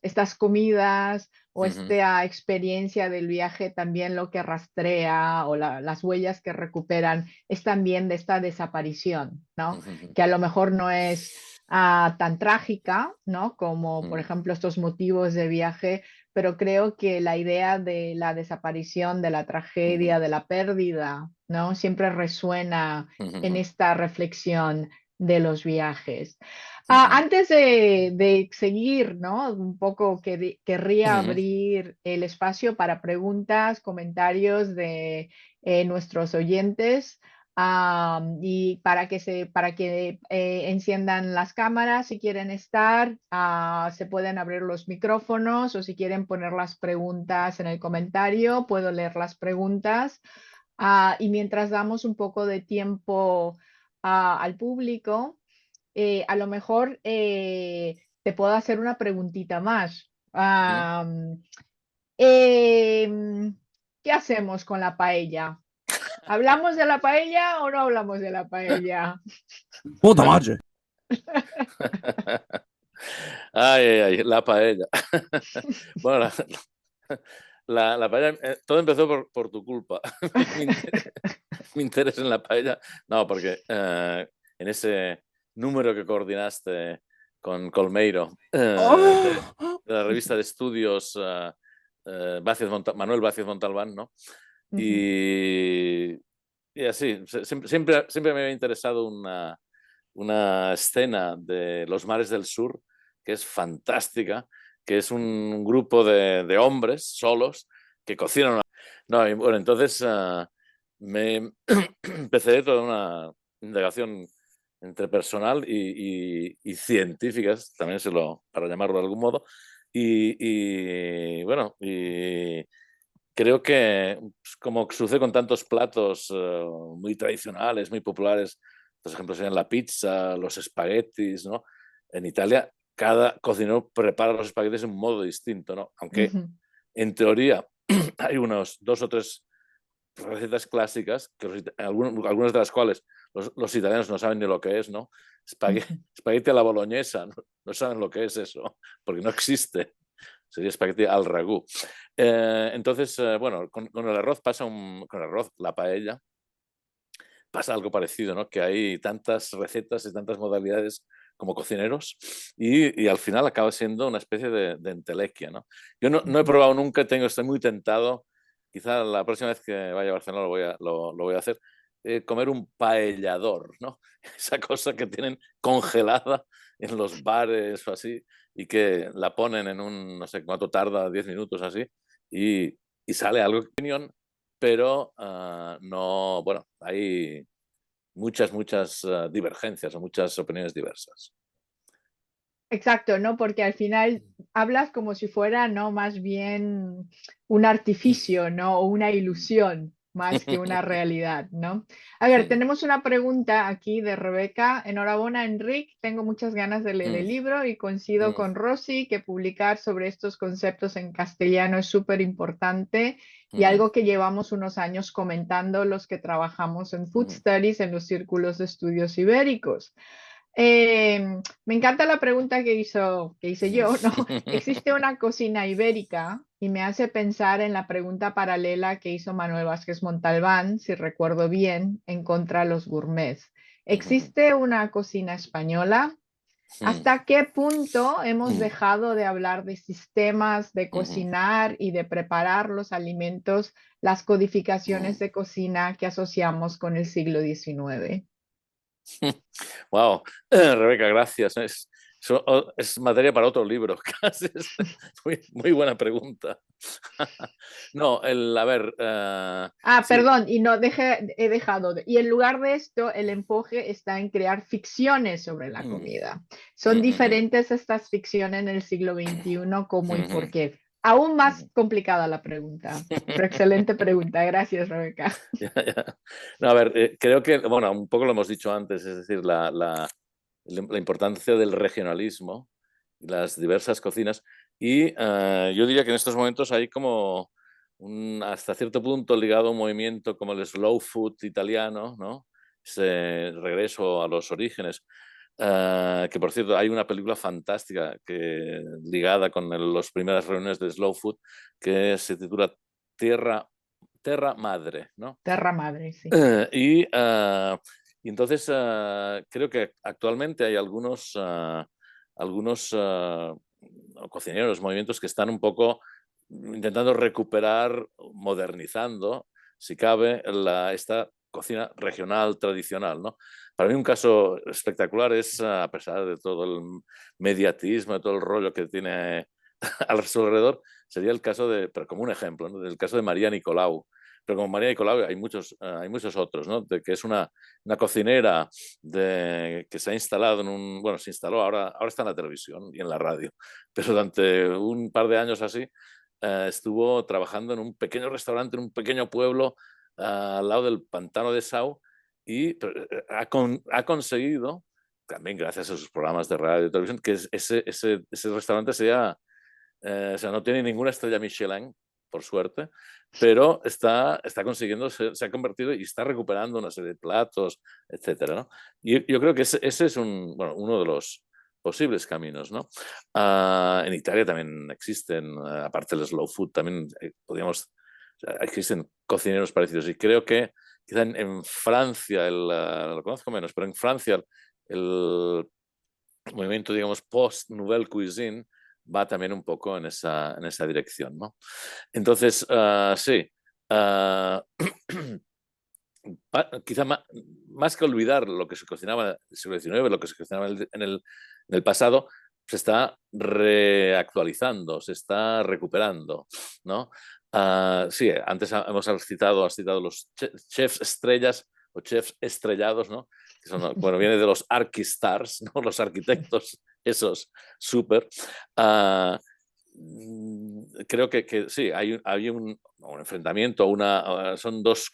estas comidas o ujú, esta experiencia del viaje también lo que rastrea o las huellas que recuperan es también de esta desaparición, ¿no? ujú, Que a lo mejor no es tan trágica, ¿no? Como por ujú, ejemplo estos motivos de viaje, pero creo que la idea de la desaparición, de la ujú, tragedia, de la pérdida, ¿no? Siempre resuena en ujú, esta reflexión de los viajes. ujú, Antes de seguir, ¿no? Un poco querría ujú. abrir el espacio para preguntas, comentarios de nuestros oyentes. Y para que enciendan las cámaras si quieren estar, se pueden abrir los micrófonos o si quieren poner las preguntas en el comentario, puedo leer las preguntas. Y mientras damos un poco de tiempo al público, a lo mejor te puedo hacer una preguntita más. Ujú. ¿Qué hacemos con la paella? ¿Hablamos de la paella o no hablamos de la paella? Puta madre. Ay, ay, ay, la paella. Bueno, la paella, todo empezó por tu culpa. Mi interés, mi interés en la paella. No, porque en ese número que coordinaste con Colmeiro, de la revista de estudios Manuel Vázquez Montalbán, ¿no? Ujú. Y, y así, siempre me había interesado una escena de Los Mares del Sur, que es fantástica, que es un grupo de hombres solos que cocinan. No, y bueno, entonces me empecé toda una indagación entre personal y científicas, también para llamarlo de algún modo, bueno, y creo que, pues, como sucede con tantos platos muy tradicionales, muy populares, por ejemplo, serían la pizza, los espaguetis, ¿no? En Italia, cada cocinero prepara los espaguetis de un modo distinto, ¿no? Aunque Ujú. en teoría hay unos 2 o 3 recetas clásicas, algunas de las cuales los italianos no saben ni lo que es, ¿no? Ujú. Espagueti a la boloñesa, no saben lo que es eso, porque no existe. Sería espagueti al ragú. Entonces, bueno, con el arroz con el arroz, la paella, pasa algo parecido, ¿no? Que hay tantas recetas y tantas modalidades como cocineros y al final acaba siendo una especie de entelequia, ¿no? Yo no he Ujú. probado nunca, estoy muy tentado, quizá la próxima vez que vaya a Barcelona lo voy a hacer, comer un paellador, ¿no? Esa cosa que tienen congelada en los bares o así y que la ponen en no sé cuánto tarda, 10 minutos así, y, y sale algo, opinión, pero no, bueno, hay muchas divergencias o muchas opiniones diversas. Exacto, ¿no? Porque al final hablas como si fuera, ¿no? Más bien un artificio, ¿no? O una ilusión, más que una realidad, ¿no? A ver, tenemos una pregunta aquí de Rebeca. Enhorabuena, Enric. Tengo muchas ganas de leer el libro y coincido con Rosy que publicar sobre estos conceptos en castellano es súper importante y algo que llevamos unos años comentando los que trabajamos en Food Studies en los círculos de estudios ibéricos. Me encanta la pregunta que hice yo, ¿no? ¿Existe una cocina ibérica? Y me hace pensar en la pregunta paralela que hizo Manuel Vázquez Montalbán, si recuerdo bien, en contra de los gourmets. ¿Existe una cocina española? ¿Hasta qué punto hemos dejado de hablar de sistemas de cocinar y de preparar los alimentos, las codificaciones de cocina que asociamos con el siglo XIX? Wow, Rebeca, gracias. Es materia para otro libro, casi. Muy buena pregunta. No, a ver, sí. Perdón, y no he dejado. Y en lugar de esto, el enfoque está en crear ficciones sobre la Mm, comida. Son mm, mm, diferentes estas ficciones en el siglo XXI, ¿cómo y por mm, qué? Aún más mm. complicada la pregunta, pero excelente pregunta. Gracias, Rebeca. Ya, ya. No, a ver, creo que, bueno, un poco lo hemos dicho antes, es decir, la importancia del regionalismo, las diversas cocinas, y yo diría que en estos momentos hay como hasta cierto punto ligado a un movimiento como el slow food italiano, ¿no? Ese regreso a los orígenes. que por cierto hay una película fantástica ligada con las primeras reuniones de Slow Food que se titula Terra Madre, ¿no? Terra Madre, sí. Y entonces creo que actualmente hay algunos cocineros, movimientos que están un poco intentando recuperar, modernizando, si cabe, esta cocina regional tradicional, ¿no? Para mí un caso espectacular es, a pesar de todo el mediatismo, de todo el rollo que tiene a su alrededor, sería el caso pero como un ejemplo, ¿no? Del caso de María Nicolau. Pero como María Nicolau hay muchos otros, ¿no? Que es una cocinera que se ha instalado bueno, se instaló, ahora está en la televisión y en la radio, pero durante un par de años así estuvo trabajando en un pequeño restaurante, en un pequeño pueblo al lado del pantano de Sau y ha conseguido, también gracias a sus programas de radio y televisión, que ese restaurante sea, o sea, no tiene ninguna estrella Michelin, por suerte, pero está consiguiendo, se ha convertido y está recuperando una serie de platos, etcétera, ¿no? Y yo creo que ese es uno de los posibles caminos, ¿no? En Italia también existen, aparte del slow food, también existen cocineros parecidos y creo que quizá en Francia, lo conozco menos, pero en Francia el movimiento, digamos, post-nouvelle cuisine va también un poco en esa dirección, ¿no? Entonces, sí, quizá más que olvidar lo que se cocinaba en el siglo XIX, lo que se cocinaba en el pasado, se está reactualizando, se está recuperando, ¿no? Sí, antes has citado los chefs estrellas o chefs estrellados, ¿no? Que son, bueno, viene de los archistars, ¿no? Los arquitectos, esos súper. Creo que sí, hay un enfrentamiento, son dos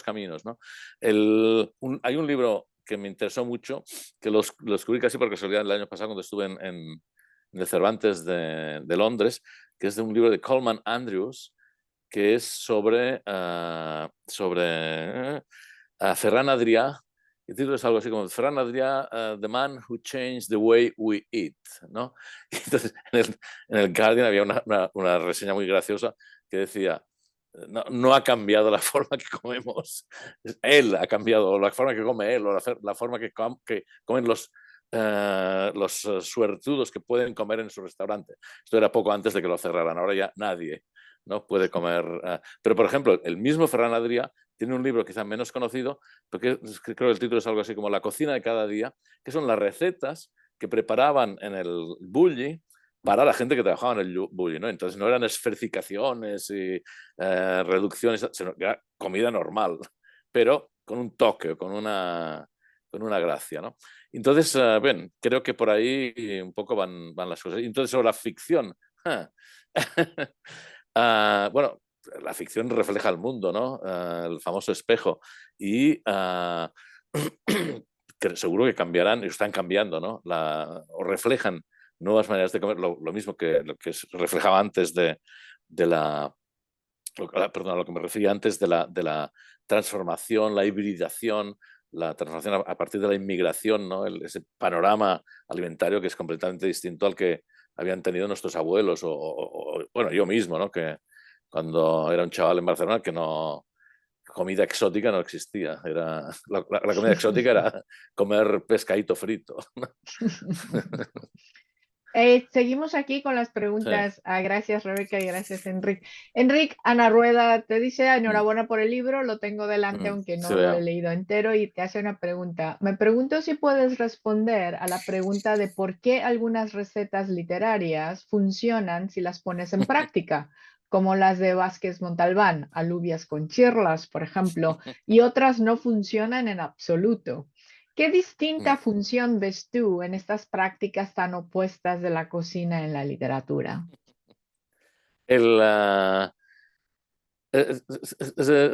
caminos, ¿no? Hay un libro que me interesó mucho, que lo descubrí casi por casualidad el año pasado cuando estuve en el Cervantes de Londres, que es de un libro de Coleman Andrews, que es sobre Ferran Adrià. El título es algo así como Ferran Adrià, The Man Who Changed the Way We Eat, ¿no? Y entonces en el Guardian había una reseña muy graciosa que decía, no ha cambiado la forma que comemos, él ha cambiado la forma que come él, o la forma que comen los suertudos que pueden comer en su restaurante. Esto era poco antes de que lo cerraran, ahora ya nadie, ¿no? Puede comer. Pero, por ejemplo, el mismo Ferran Adrià tiene un libro quizá menos conocido, porque creo que el título es algo así como La cocina de cada día, que son las recetas que preparaban en el Bulli para la gente que trabajaba en el Bulli, ¿no? Entonces no eran esferificaciones y reducciones, sino que era comida normal, pero con un toque, con una gracia, ¿no? Entonces, bien, creo que por ahí un poco van las cosas. Entonces, sobre la ficción, bueno, la ficción refleja el mundo, ¿no? El famoso espejo. Y seguro que cambiarán, y están cambiando, ¿no? O reflejan nuevas maneras de comer, lo mismo que lo que reflejaba antes perdón, a lo que me refería antes de la transformación, la hibridación, la transformación a partir de la inmigración, ¿no? Ese panorama alimentario que es completamente distinto al que habían tenido nuestros abuelos bueno, yo mismo, ¿no? Que cuando era un chaval en Barcelona que comida exótica no existía. La comida exótica era comer pescadito frito. Seguimos aquí con las preguntas. Sí. Gracias, Rebeca, y gracias, Enric. Enric, Ana Rueda te dice enhorabuena por el libro, lo tengo delante, aunque no lo he leído entero, y te hace una pregunta. Me pregunto si puedes responder a la pregunta de por qué algunas recetas literarias funcionan si las pones en práctica, como las de Vázquez Montalbán, alubias con chirlas, por ejemplo, y otras no funcionan en absoluto. ¿Qué distinta función ves tú en estas prácticas tan opuestas de la cocina en la literatura? ¿Se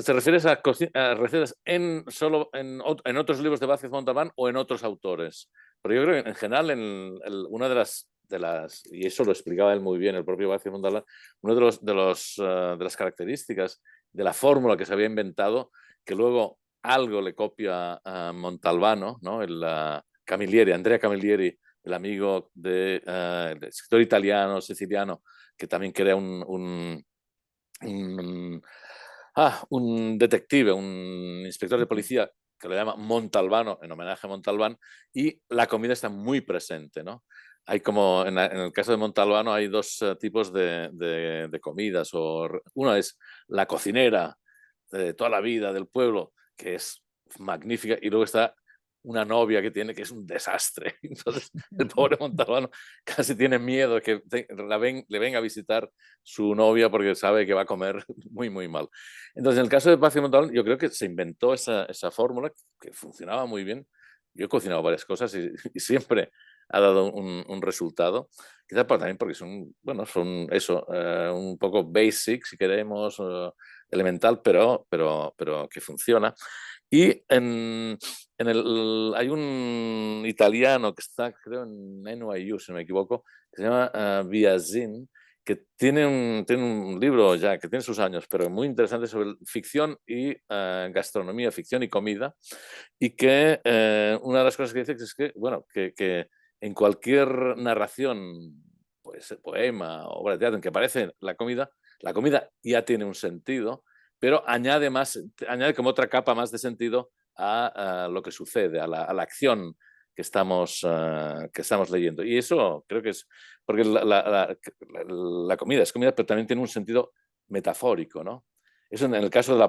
refieres a recetas solo en otros libros de Vázquez Montalbán o en otros autores? Pero yo creo que en general, una de las, y eso lo explicaba él muy bien, el propio Vázquez Montalbán, una de las características de la fórmula que se había inventado, que luego algo le copia a Montalbano, ¿no? Camilleri, Andrea Camilleri, el amigo del escritor italiano, siciliano, que también crea un detective, un inspector de policía que lo llama Montalbano, en homenaje a Montalbán, y la comida está muy presente, ¿no? Hay como, en el caso de Montalbano hay dos tipos de comidas. Una es la cocinera de toda la vida del pueblo, que es magnífica, y luego está una novia que tiene que es un desastre. Entonces el pobre Montalbano casi tiene miedo de que le venga a visitar su novia porque sabe que va a comer muy, muy mal. Entonces en el caso de Paz y Montalbán yo creo que se inventó esa fórmula que funcionaba muy bien. Yo he cocinado varias cosas y siempre ha dado un resultado. Quizás también porque son, bueno, son eso, un poco basic, si queremos, elemental, pero que funciona. Y hay un italiano que está, creo, en NYU, si no me equivoco, que se llama Biazin, que tiene un libro ya que tiene sus años, pero muy interesante sobre ficción y gastronomía, ficción y comida, y que una de las cosas que dice es que, bueno, que en cualquier narración, pues poema, obra de teatro en que aparece la comida ya tiene un sentido, pero añade como otra capa más de sentido a lo que sucede, a la acción que estamos leyendo. Y eso creo que es, porque la comida es comida, pero también tiene un sentido metafórico, ¿no? Eso en el caso de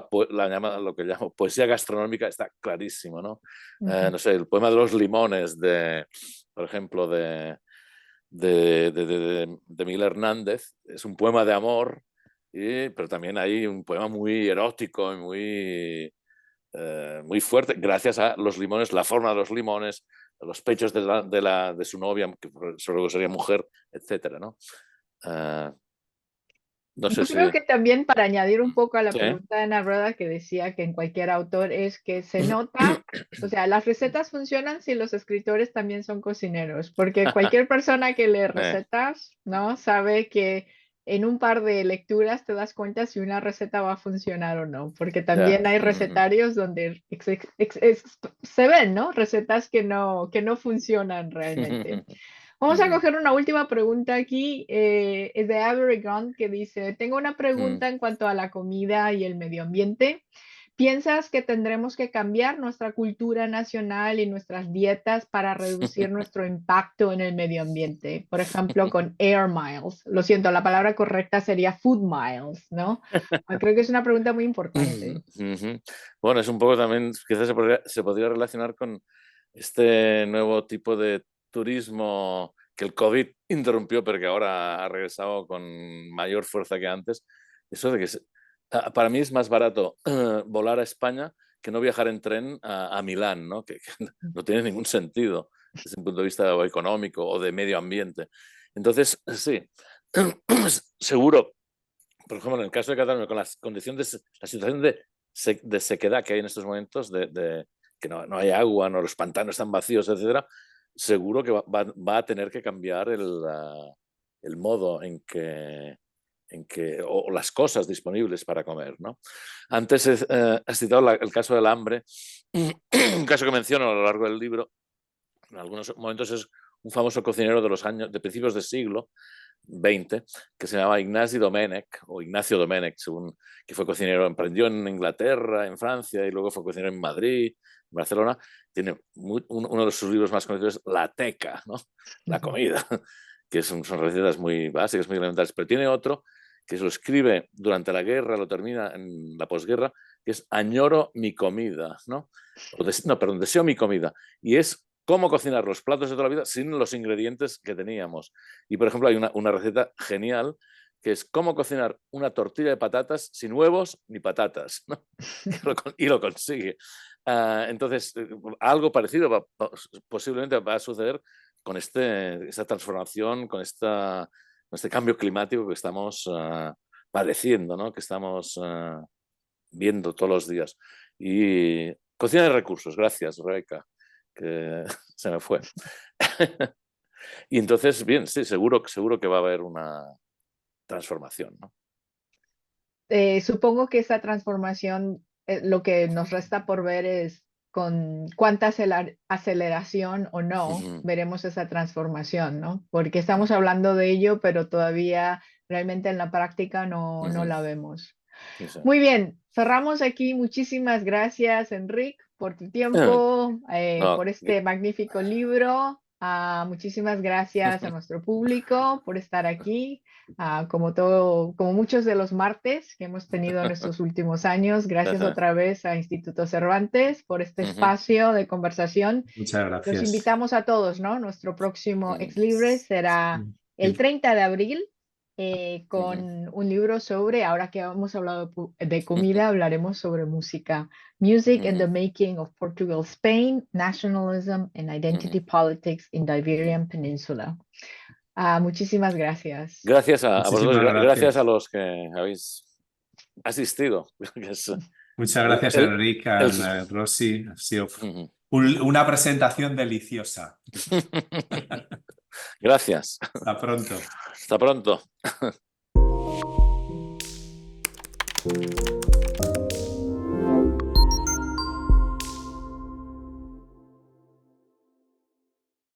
lo que llamo poesía gastronómica está clarísimo, ¿no? No sé, el poema de los limones, por ejemplo, de Miguel Hernández, es un poema de amor, pero también hay un poema muy erótico y muy fuerte, gracias a los limones, la forma de los limones, los pechos de su novia, que solo sería mujer, etcétera, ¿no? No sé Yo si... creo que también para añadir un poco a la Sí. pregunta de Ana Roda que decía que en cualquier autor es que se nota, o sea, las recetas funcionan si los escritores también son cocineros, porque cualquier persona que lee recetas, ¿no? Sabe que en un par de lecturas te das cuenta si una receta va a funcionar o no, porque también hay recetarios donde se ven, ¿no? Recetas que no funcionan realmente. Vamos a coger una última pregunta aquí, es de Avery Grant, que dice, tengo una pregunta en cuanto a la comida y el medio ambiente. ¿Piensas que tendremos que cambiar nuestra cultura nacional y nuestras dietas para reducir nuestro impacto en el medio ambiente? Por ejemplo, con Air Miles. Lo siento, la palabra correcta sería Food Miles, ¿no? Creo que es una pregunta muy importante. Bueno, es un poco también, quizás se podría relacionar con este nuevo tipo de turismo que el COVID interrumpió, pero que ahora ha regresado con mayor fuerza que antes. Eso de que para mí es más barato volar a España que no viajar en tren a Milán, ¿no? Que no tiene ningún sentido desde un punto de vista económico o de medio ambiente. Entonces, sí, seguro, por ejemplo, en el caso de Cataluña, con las condiciones, la situación de sequedad que hay en estos momentos, de que no hay agua, no, los pantanos están vacíos, etcétera, seguro que va a tener que cambiar el modo en que o las cosas disponibles para comer, ¿no? Antes has citado el caso del hambre, un caso que menciono a lo largo del libro, en algunos momentos es un famoso cocinero de principios del siglo XX, que se llamaba Ignacio Domènech, que fue cocinero, emprendió en Inglaterra, en Francia, y luego fue cocinero en Madrid, en Barcelona. Tiene uno de sus libros más conocidos, La Teca, ¿no? La comida, que son recetas muy básicas, muy elementales, pero tiene otro que se lo escribe durante la guerra, lo termina en la posguerra, que es Añoro mi comida, ¿no? Perdón, Deseo mi comida. Y es cómo cocinar los platos de toda la vida sin los ingredientes que teníamos. Y, por ejemplo, hay una receta genial que es cómo cocinar una tortilla de patatas sin huevos ni patatas, ¿no? Y lo consigue. Entonces, algo parecido posiblemente va a suceder con esta transformación, con este cambio climático que estamos padeciendo, ¿no? Que estamos viendo todos los días. Y cocina de recursos, gracias, Rebeca, que se me fue. Y entonces, bien, sí, seguro que va a haber una transformación, ¿no? Supongo que esa transformación, lo que nos resta por ver es con cuánta aceleración o no Ujú. veremos esa transformación, ¿no? Porque estamos hablando de ello, pero todavía realmente en la práctica no Ujú. la vemos. Sí, sí. Muy bien, cerramos aquí. Muchísimas gracias, Enric, por tu tiempo, No, por este magnífico libro. Muchísimas gracias a nuestro público por estar aquí. Como muchos de los martes que hemos tenido en estos últimos años. Gracias otra vez a Instituto Cervantes por este Ujú. espacio de conversación. Muchas Los gracias. invitamos a todos, ¿no? Nuestro próximo Ex Libris será el 30 de abril. Con un libro sobre, ahora que hemos hablado de comida, hablaremos sobre música. Music and the Making of Portugal, Spain, Nationalism and Identity Politics in the Iberian Peninsula. Muchísimas gracias. Gracias a vosotros, Muchísimas gracias a gracias. los que habéis asistido. Muchas gracias, Enric, el- Rosy. Ha sido Ujú. una presentación deliciosa. Gracias. Hasta pronto. Hasta pronto.